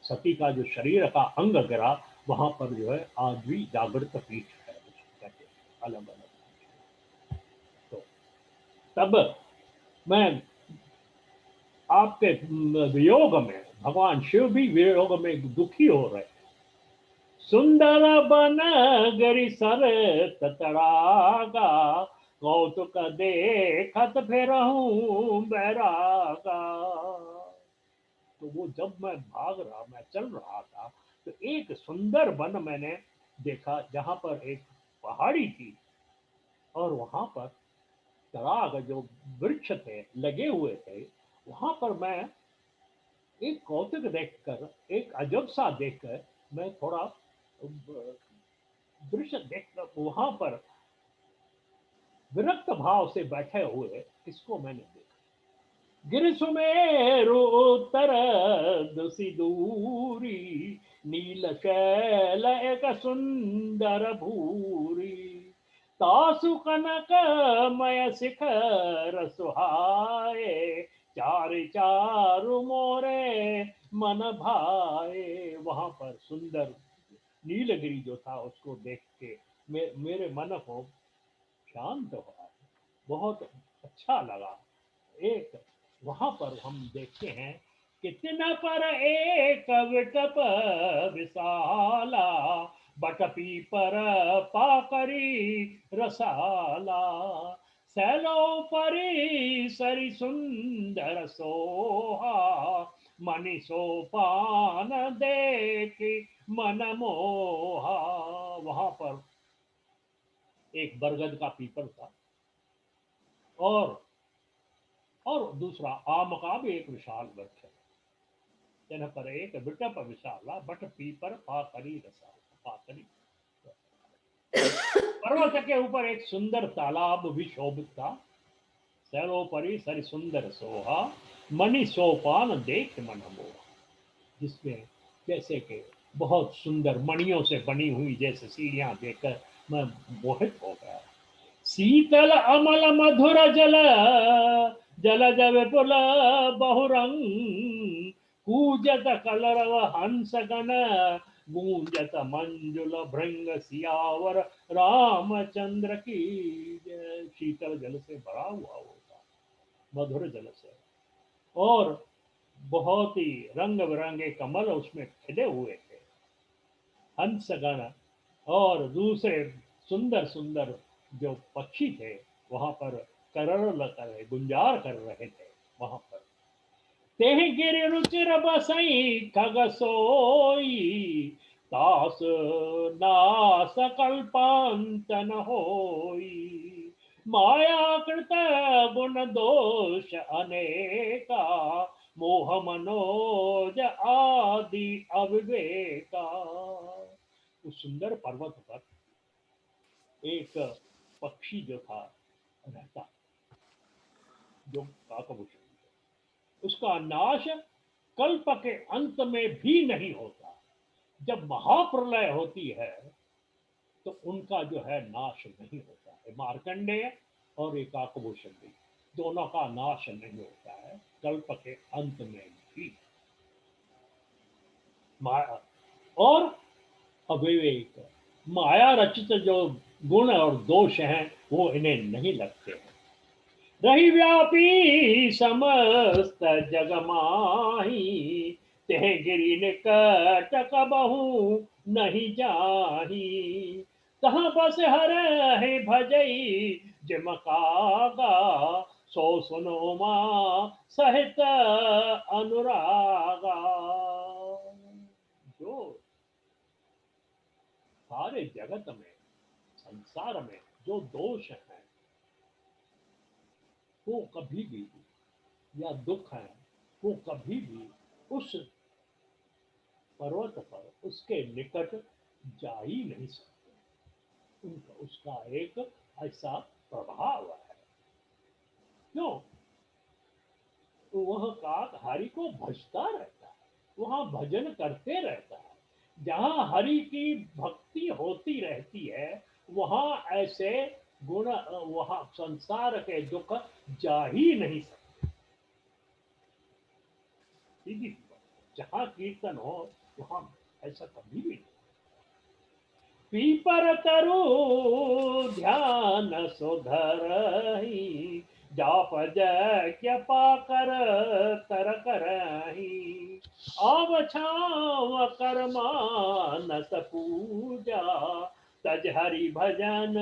सती का जो शरीर का अंग गिरा, वहां पर जो है आज भी जागृत पीठ है, कहते हैं अलग अलग। तो तब मैं आपके वियोग में, भगवान शिव भी वियोग में दुखी हो रहे, सुंदर बन गरी सर ततड़ागा, कौतुक देखत फिर बैरागा। तो वो जब मैं चल रहा था, तो एक सुंदर वन मैंने देखा, जहां पर एक पहाड़ी थी, और वहां पर तराग जो वृक्ष थे लगे हुए थे, वहां पर मैं एक कौतुक देखकर, एक अजब सा देखकर, मैं थोड़ा दृश्य देखकर वहां पर विरक्त भाव से बैठे हुए इसको मैंने देखा। गिर सुमेरु उत्तर दुसी दूरी, नील शैल एक सुंदर भूरी, तासु कनक मय शिखर सुहाए, चार चारु मोरे मन भाए। वहां पर सुंदर नीलगिरी जो था उसको देख के मेरे मन को शांत हुआ, बहुत अच्छा लगा। एक वहां पर हम देखते हैं कि तिन पर एक विटप विशाला, बटपी पर पाकरी रसाला, सैलो परी सरी सुंदर सोहा, मनि सोपान देखी मन मोहा। वहां पर एक बरगद का पीपल था, और दूसरा आम का भी एक विशाल वृक्ष है। तेन पर एक विटप विशाला बट पीपर पाकरी रसाला पाकरी। पर्वत के ऊपर एक सुंदर तालाब भी शोभित था। सैलोपरि सरि सुंदर सोहा, मणि सोपान देख मन मोहा। जिसमें जैसे कि बहुत सुंदर मणियों से बनी हुई जैसे सीढ़ियां देखकर मैं मोहित हो गया। शीतल अमल मधुर जल, जलज विपुल बहुरंग, कूजत कलरव हंस गण, गूंजत मंजुल भृंग सियावर रामचंद्र की जय। शीतल जल से भरा हुआ होता, मधुर जल से, और बहुत ही रंग बिरंगे कमल उसमें खिले हुए थे। हंसगण और दूसरे सुंदर सुंदर जो पक्षी थे वहां पर करल कर रहे, गुंजार कर रहे थे वहां पर। तेह गिर रुचिर बसई खग सोई, तास नास कल्पांतन होई। माया कृत गुण दोष अनेका, मोह मनोज आदि अविवेका। उस सुंदर पर्वत पर एक पक्षी जो था रहता, जो काकभूषण, उसका नाश कल्प के अंत में भी नहीं होता। जब महाप्रलय होती है तो उनका जो है नाश नहीं होता है। मार्कंडेय और एक काकभूषण भी, दोनों का नाश नहीं होता है कल्प के अंत में भी। माया और अविवेक, माया रचित जो गुण और दोष हैं वो इन्हें नहीं लगते हैं। रही व्यापी समस्त जग माही, तेह गिरि निकट कबहू नहीं जाही। तहाँ बस हर है भजई जिम कागा, सो सुनो माँ सहित अनुरागा। जो सारे जगत में, संसार में जो दोष हैं वो कभी भी, या दुख है वो कभी भी उस पर्वत पर उसके निकट जा ही नहीं सकते। उनका उसका एक ऐसा प्रभाव है। क्यों? तो वह काक हरि को भजता रहता है, वहां भजन करते रहता है। जहां हरि की भक्ति होती रहती है वहां ऐसे गुण, वहां संसार के दुख जा ही नहीं सकते। सीधी सी बात। जहां कीर्तन हो वहां ऐसा कभी भी नहीं। पीपर तरु ध्यान सुधरही, जाप जय पाकर तर करही। आव छाव कर मानस पूजा, तज हरि भजन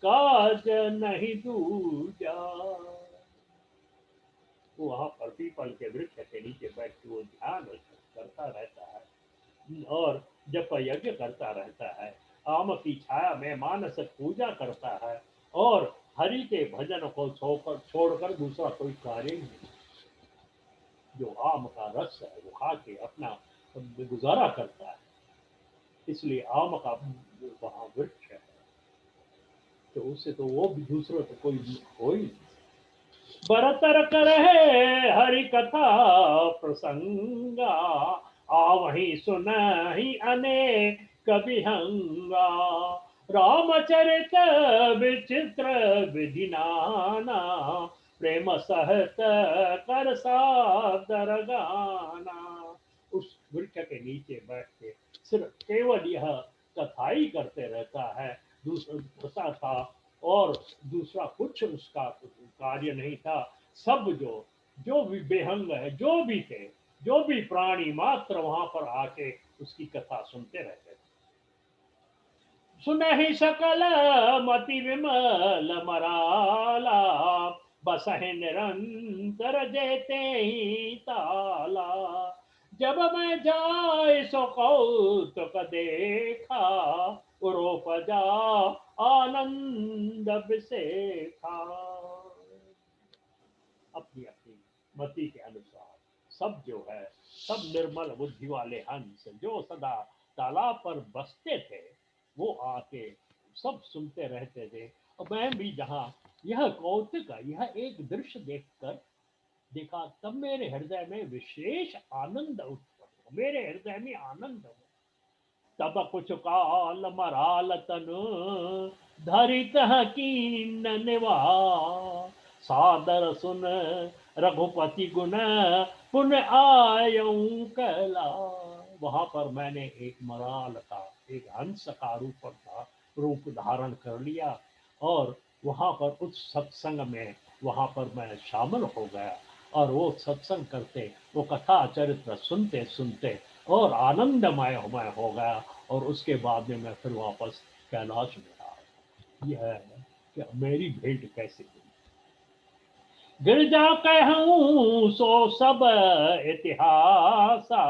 काज नहीं दूजा। वहां पर पीपल के वृक्ष के नीचे बैठ के वो ध्यान करता रहता है और जप यज्ञ करता रहता है। आम की छाया में मानस पूजा करता है और हरि के भजन को छोड़कर दूसरा कोई कार्य नहीं। जो आम का रस है वो खा के अपना गुजारा करता है, इसलिए आम का वहां वृक्ष है, तो उससे तो वो भी दूसरों से कोई हो ही नहीं। बरतर करहे हरि कथा प्रसंगा, आवही सुनहि अनेक विहंगा। रामचरित विचित्र विधि नाना, प्रेम सहत कर सादर गाना। उस वृक्ष के नीचे बैठ के सिर्फ केवल यह कथा ही करते रहता है, दूसरा था और दूसरा कुछ उसका कार्य नहीं था। सब जो जो भी बेहंग है, जो भी थे, जो भी प्राणी मात्र वहां पर आके उसकी कथा सुनते रहते थे। सुनहि सकल मति विमल मराला, बसहि निरंतर जेते ही ताला। जब मैं जाय सो कौतुक देखा, उरोपजा आनंद विसेखा। अपनी अपनी मति के अनुसार सब जो है सब निर्मल बुद्धि वाले हंस जो सदा तालाब पर बसते थे, वो आके सब सुनते रहते थे। और मैं भी जहाँ यह कौतुक, यह एक दृश्य देखा, तब मेरे हृदय में विशेष आनंद उत्पन्न हुआ, मेरे हृदय में आनंद हुआ। तब कुछ काल मराल तन धरित कीन निवास, सादर सुन रघुपति गुण पुन आयऊं कैला। वहां पर मैंने एक मराल का, एक हंस का रूप धारण कर लिया, और वहां पर उस सत्संग में वहां पर मैं शामिल हो गया, और वो सत्संग करते, वो कथा चरित्र सुनते सुनते और आनंदमय हो गया। और उसके बाद में मैं फिर वापस कैलाश में आ गया। यह है कि मेरी भेंट कैसे हुई। गिरजा कहूँ सो सब इतिहासा,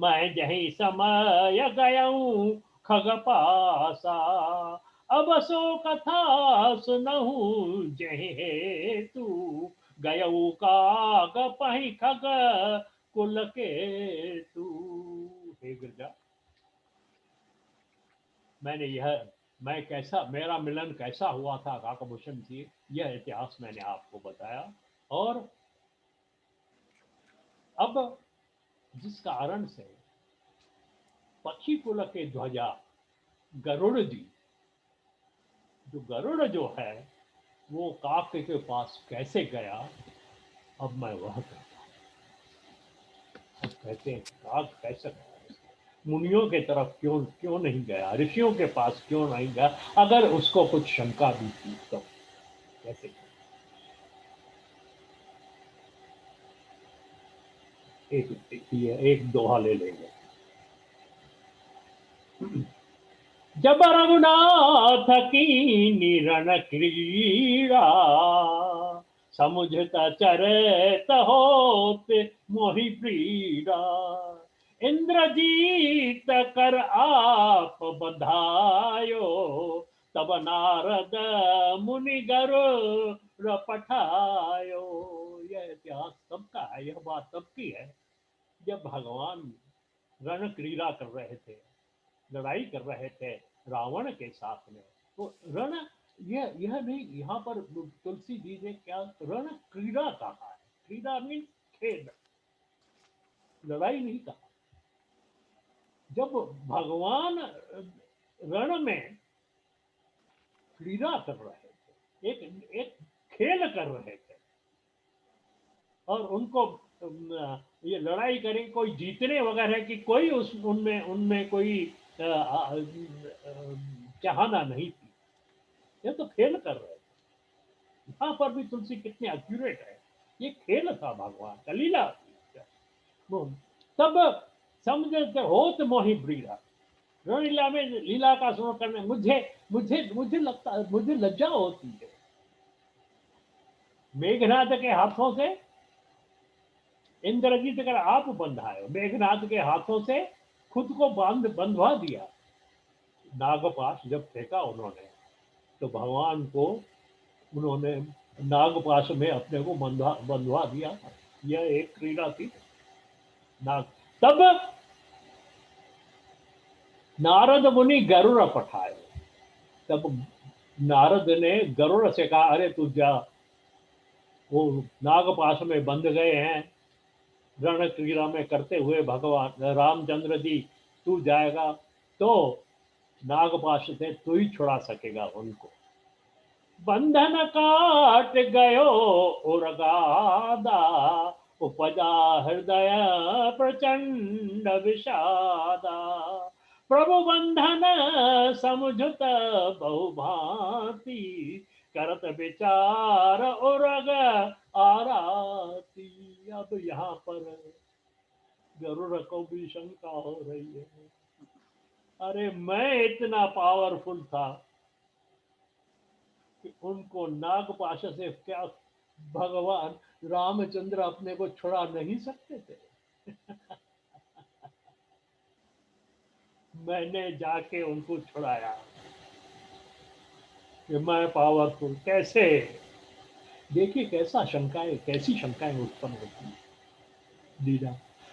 मैं जही समय गयऊँ खग पासा। अब सो कथा सुनहूँ जहे तू, गयऊ काग पही खग कुल के तू। हे गिरजा, मैं कैसा, मेरा मिलन कैसा हुआ था काकभूषण जी, यह इतिहास मैंने आपको बताया। और अब जिस कारण से पक्षी कुल के ध्वजा गरुड़ जी, जो गरुड़ जो है वो काक के पास कैसे गया, अब मैं वह कहता हूं। अब कहते हैं काक कैसे गया, मुनियों के तरफ क्यों क्यों नहीं गया, ऋषियों के पास क्यों नहीं गया, अगर उसको कुछ शंका भी थी तो कैसे गया? एक दोहा ले लेंगे। जब रघुनाथ की निरण क्रीड़ा, समुझत चरत होत मोहि पीड़ा। इंद्रजीत कर आप बधायो, तब नारद मुनि गरुड़ पठायो। यह इतिहास तब का है, यह बात तब की है जब भगवान रण क्रीड़ा कर रहे थे, लड़ाई कर रहे थे रावण के साथ में। तो रण, यह भी यहाँ पर तुलसी जी ने क्या रण क्रीड़ा कहा है। क्रीड़ा मीन खेल, लड़ाई नहीं कहा। जब भगवान रण में क्रीड़ा कर रहे थे, एक खेल कर रहे थे, और उनको ये लड़ाई करें, कोई जीतने वगैरह की कोई उनमें उनमें कोई चाहना नहीं थी, ये तो खेल कर रहे थे। यहाँ पर भी तुलसी कितने एक्यूरेट है, ये खेल था भगवान का, लीला थी। तब समझते हो तो मोहि ब्रीड़ा, लीला में लीला का स्मरण करने मुझे मुझे मुझे लगता, मुझे लज्जा होती है। मेघनाथ के हाथों से इंद्रजीत कर आप बंधाए, मेघनाथ के हाथों से खुद को बंधवा दिया। नागपाश जब फेंका उन्होंने, तो भगवान को उन्होंने नागपाश में अपने को बंधवा दिया। यह एक क्रीड़ा थी। नाग, तब नारद मुनि गरुड़ पठाए। तब नारद ने गरुड़ से कहा, अरे तू जा, वो नागपाश में बंध गए हैं रण क्रीड़ा में करते हुए भगवान रामचंद्र जी, तू जाएगा तो नागपाश से तू ही छुड़ा सकेगा उनको। बंधन काट गयो उरगादा, उपजा हृदय प्रचंड विषादा। प्रभु बंधन समुझत बहुभांति, करत विचार उरग आराती। अब यहाँ पर गरुड़ को भी शंका हो रही है, अरे मैं इतना पावरफुल था कि उनको नागपाश से क्या भगवान रामचंद्र अपने को छुड़ा नहीं सकते थे? मैंने जाके उनको छुड़ाया कि मैं पावरफुल। कैसे? देखिए कैसा शंकाएं, कैसी शंकाएं उत्पन्न होती है लीला।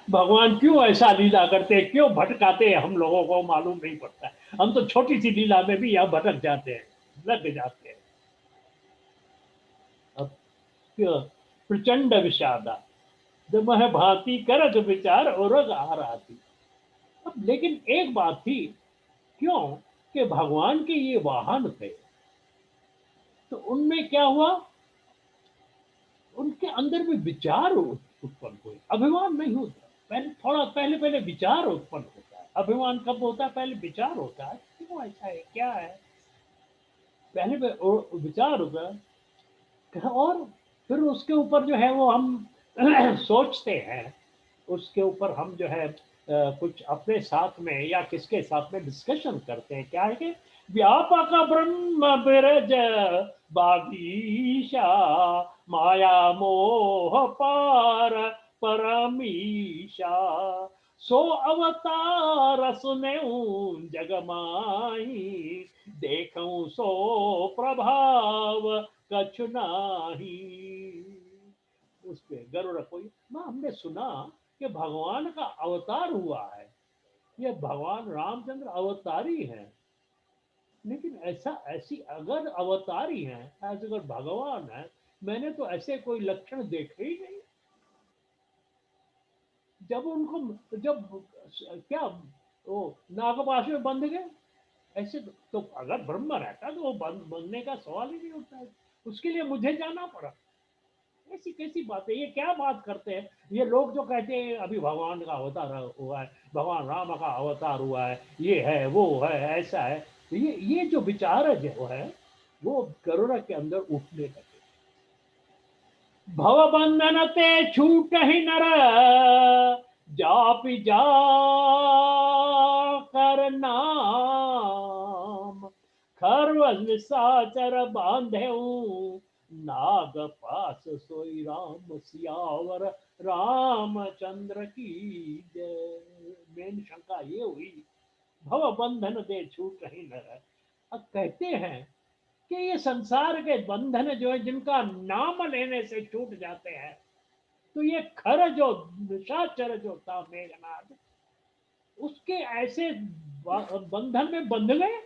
भगवान क्यों ऐसा लीला करते हैं, क्यों भटकाते हैं, हम लोगों को मालूम नहीं पड़ता है। हम तो छोटी सी लीला में भी यहाँ भटक जाते हैं, लग जाते हैं। अब प्रचंड विषादा जब वह भांति करत विचार और आ रहा थी। अब लेकिन एक बात थी, क्यों कि भगवान के ये वाहन थे, तो उनमें क्या हुआ, उनके अंदर भी विचार उत्पन्न हुए, अभिमान नहीं होता। पहले थोड़ा पहले विचार उत्पन्न होता है। अभिमान कब होता है? पहले विचार होता है, क्यों ऐसा है, क्या है, पहले विचार होता है। और फिर उसके ऊपर जो है वो हम सोचते हैं, उसके ऊपर हम जो है कुछ अपने साथ में या किसके साथ में डिस्कशन करते हैं। क्या है कि व्यापक ब्रह्म बिरज बागीशा माया मोह पार परमीशा सो अवतार सुने जग माही देखूं सो प्रभाव कछु नाही। उस पे गरुड़ कोई माँ हमने सुना कि भगवान का अवतार हुआ है, ये भगवान रामचंद्र अवतारी हैं, लेकिन ऐसी अगर अवतारी हैं, ऐसे अगर भगवान है, मैंने तो ऐसे कोई लक्षण देखे ही नहीं। जब उनको जब क्या वो नागपाश में बंध गए, ऐसे तो अगर ब्रह्म रहता तो वो बनने का सवाल ही नहीं उठता है, उसके लिए मुझे जाना पड़ा। ऐसी कैसी बात है, ये क्या बात करते हैं ये लोग जो कहते हैं अभी भगवान का अवतार हुआ है, भगवान राम का अवतार हुआ है, ये है वो है ऐसा है। ये जो विचार जो है वो करुणा के अंदर उठने लगे। भव बंधन ते छूट ही नर जापि जा कर नाम खर्व निशाचर बांधे नाग पास सोई राम सियावर रामचंद्र की जय। मेन शंका ये हुई, भव बंधन दे छूट ही न रहे। अब कहते हैं कि ये संसार के बंधन जो है जिनका नाम लेने से छूट जाते हैं, तो ये खर जो निशाचर जो था मेघनाद, उसके ऐसे बंधन में बंध गए,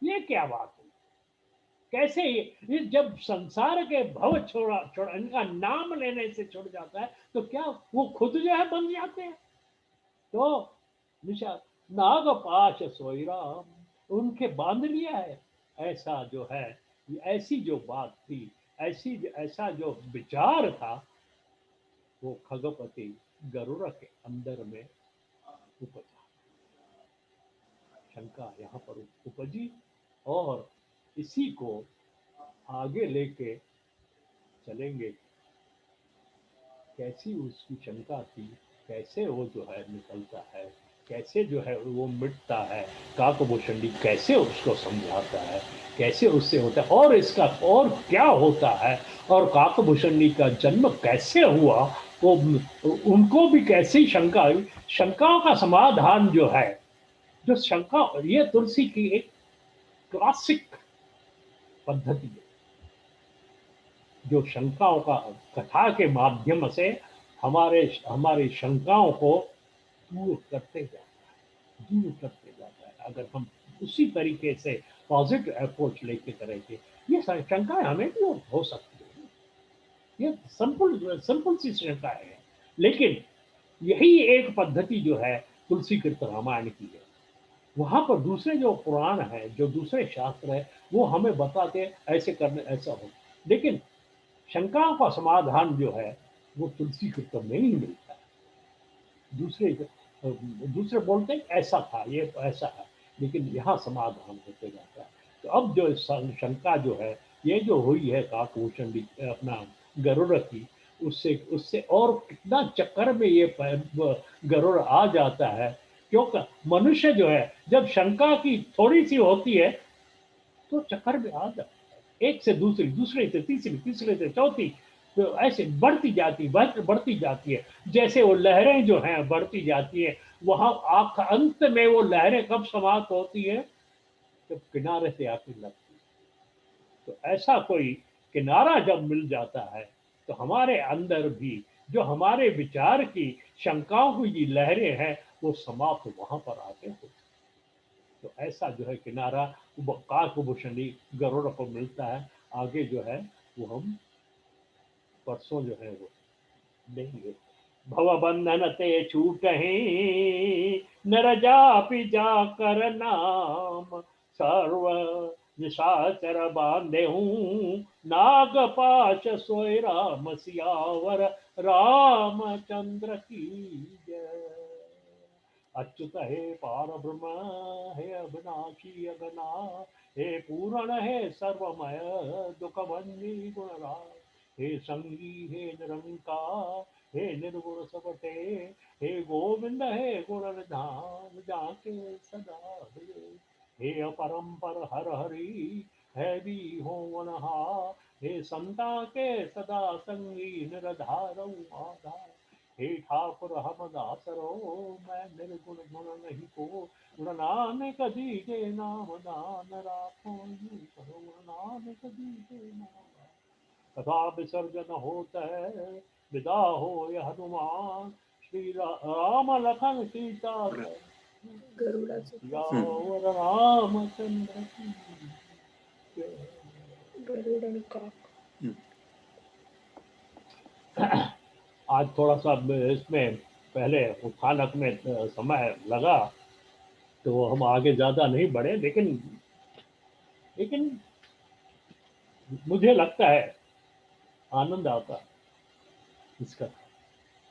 ये क्या बात है? कैसे ये जब संसार के भव छोड़ा इनका नाम लेने से छुड़ जाता है, तो क्या वो खुद जो है बन जाते हैं? तो निशा नाग पाश सोईराम उनके बांध लिया है, ऐसा जो है, ऐसी जो बात थी, ऐसा जो विचार था, वो खगपति गरुड़ के अंदर में उपजा। शंका यहाँ पर उपजी और इसी को आगे लेके चलेंगे। कैसी उसकी शंका थी, कैसे वो जो है निकलता है, कैसे जो है वो मिटता है, काकभूषणी कैसे उसको समझाता है, कैसे उससे होता है, और इसका और क्या होता है, और काकभूषणी का जन्म कैसे हुआ, वो उनको भी कैसी शंका हुई। शंकाओं का समाधान जो है, जो शंका, ये तुलसी की एक क्लासिक पद्धति है, जो शंकाओं का कथा के माध्यम से हमारी शंकाओं को दूर करते जाता है। अगर हम उसी तरीके से पॉजिटिव अप्रोच लेके करेंगे, ये शंकाएं हमें भी हो सकती है, ये सिंपल सी शंकाएं है, लेकिन यही एक पद्धति जो है तुलसी कृत रामायण की है। वहां पर दूसरे जो पुराण है, जो दूसरे शास्त्र है, वो हमें बताते ऐसे करने ऐसा हो, लेकिन शंकाओं का समाधान जो है वो तुलसी कृत में ही मिलता है। दूसरे दूसरे बोलते हैं ऐसा था, ये ऐसा है, लेकिन यहाँ समाधान होते जाता है। तो अब जो शंका जो है, ये जो हुई है काकभूषण अपना गरुड़ की, उससे उससे और कितना चक्कर में ये गरुड़ आ जाता है। क्योंकि मनुष्य जो है जब शंका की थोड़ी सी होती है तो चक्कर में आ जाता है, एक से दूसरी, दूसरे से तीसरी, तीसरे से चौथी, तो ऐसे बढ़ती जाती है। जैसे वो लहरें जो हैं बढ़ती जाती है, वहां अंत में वो लहरें कब समाप्त होती है? जब किनारे से आके लगती है। तो ऐसा कोई किनारा जब मिल जाता है, तो हमारे अंदर भी जो हमारे विचार की शंकाओं की लहरें हैं वो समाप्त वहां पर आके होती। तो ऐसा जो है किनारा वो काकभूषणी गरुड़ को मिलता है। आगे जो है वो हम परसों जो है वो देंगे। भवबंधन ते छूटहि नर जापि जाकर नाम सर्व निशाचर बांधेहू नाग पाश सोय राम सियावर रामचंद्र की जय। अच्युत हे पार ब्रह्म हे अविनाशी अगना हे पूर्ण हे सर्वमय दुख बंदी गुणराज हे संगी हे निरंकार हे निर्गुण सबटे हे गोविंद हे गुण निधान जाके सदा भजे। हे अपरंपर हर हरि है भी हो वनहा हे संता के सदा संगी निरधार आधार। हे ठाकुर हम दासरो मैं निर्गुण गुण नहीं को गुण नानक दीजे नाम दान राखो जी करो गुण नानक दीजे नाम। तथा विसर्जन होता है विदा हो यह हनुमान श्री राम लखन सीता सियावर रामचंद्र की जय। आज थोड़ा सा इसमें पहले उत्थानक में समय लगा तो हम आगे ज्यादा नहीं बढ़े, लेकिन मुझे लगता है आनंद आता है इसका।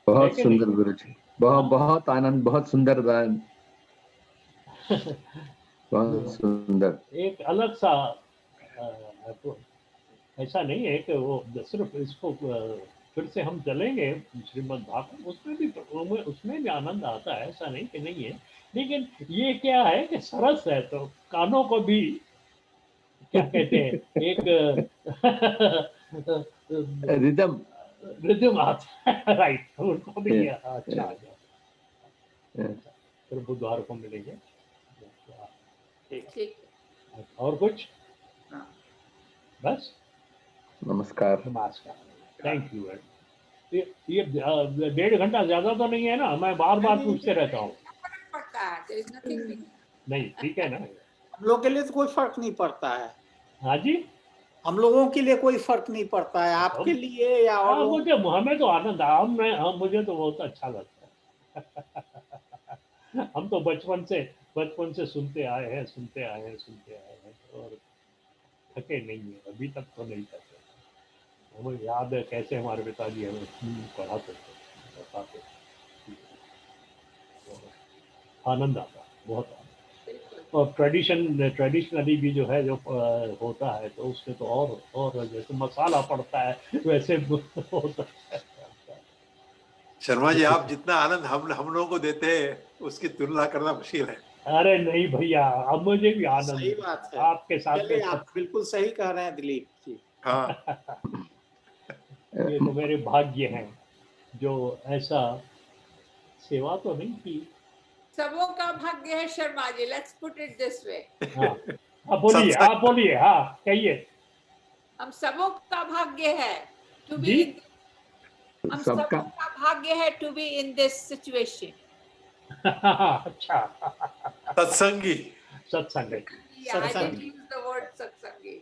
बहुत लेकिन सुंदर गुरु जी, बहुत बहुत आनंद, बहुत सुंदर गान, बहुत सुंदर। एक अलग सा तो ऐसा नहीं है कि वो सिर्फ इसको फिर से हम चलेंगे श्रीमद् भागवत, उसमें भी आनंद आता है, ऐसा नहीं कि नहीं है। लेकिन ये क्या है कि सरस है तो कानों को भी क्या कहते हैं एक रिदम। रिदम आता है, राइट, उनको भी ये अच्छा आ जाता है। फिर बुधवार को मिलेंगे। ठीक है। और कुछ हाँ। बस नमस्कार। नमस्कार, थैंक यू। ये 1.5 घंटा ज्यादा तो नहीं है ना? मैं बार बार पूछते रहता हूँ। फर्क पड़ता है, there is nothing big. नहीं ठीक है ना? हम लोग के लिए तो कोई फर्क नहीं पड़ता है। हाँ जी, हम लोगों के लिए कोई फर्क नहीं पड़ता है, आपके लिए या और लोगों मुझे हमें तो आनंद मुझे तो बहुत अच्छा लगता है। हम तो बचपन से सुनते आए हैं और थके नहीं है, अभी तक तो नहीं थके। हमें याद है कैसे हमारे पिताजी हमें पढ़ाते थे, बताते थे। आनंद आता है, बहुत आनंद। और ट्रेडिशनली भी जो है जो होता है तो उससे तो और जैसे मसाला पड़ता है वैसे होता है। शर्मा जी, आप जितना आनंद हम लोगों को देते हैं उसकी तुलना करना मुश्किल है। अरे नहीं भैया, अब मुझे भी आनंद सही बात है। आपके साथ चलिए, आप बिल्कुल सही कह रहे हैं दिलीप जी। हाँ। ये तो मेरे भाग्य हैं जो ऐसा सेवा तो नहीं की। सबों का भाग्य है Sharma ji, let's put it this way. हाँ, आप बोलिए, हाँ कहिए। हम सबों का भाग्य है टू बी जी? हम सबका सबों का भाग्य है to be in this situation. अच्छा, सत्संगी। सत्संग। Yeah, I didn't use the word satsangi.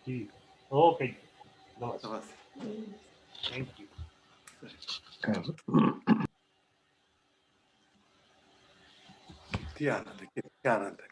ठीक, ओके, नमस्ते, नमस्ते। Thank you. कितनी आनंद है, कितनी आनंद है।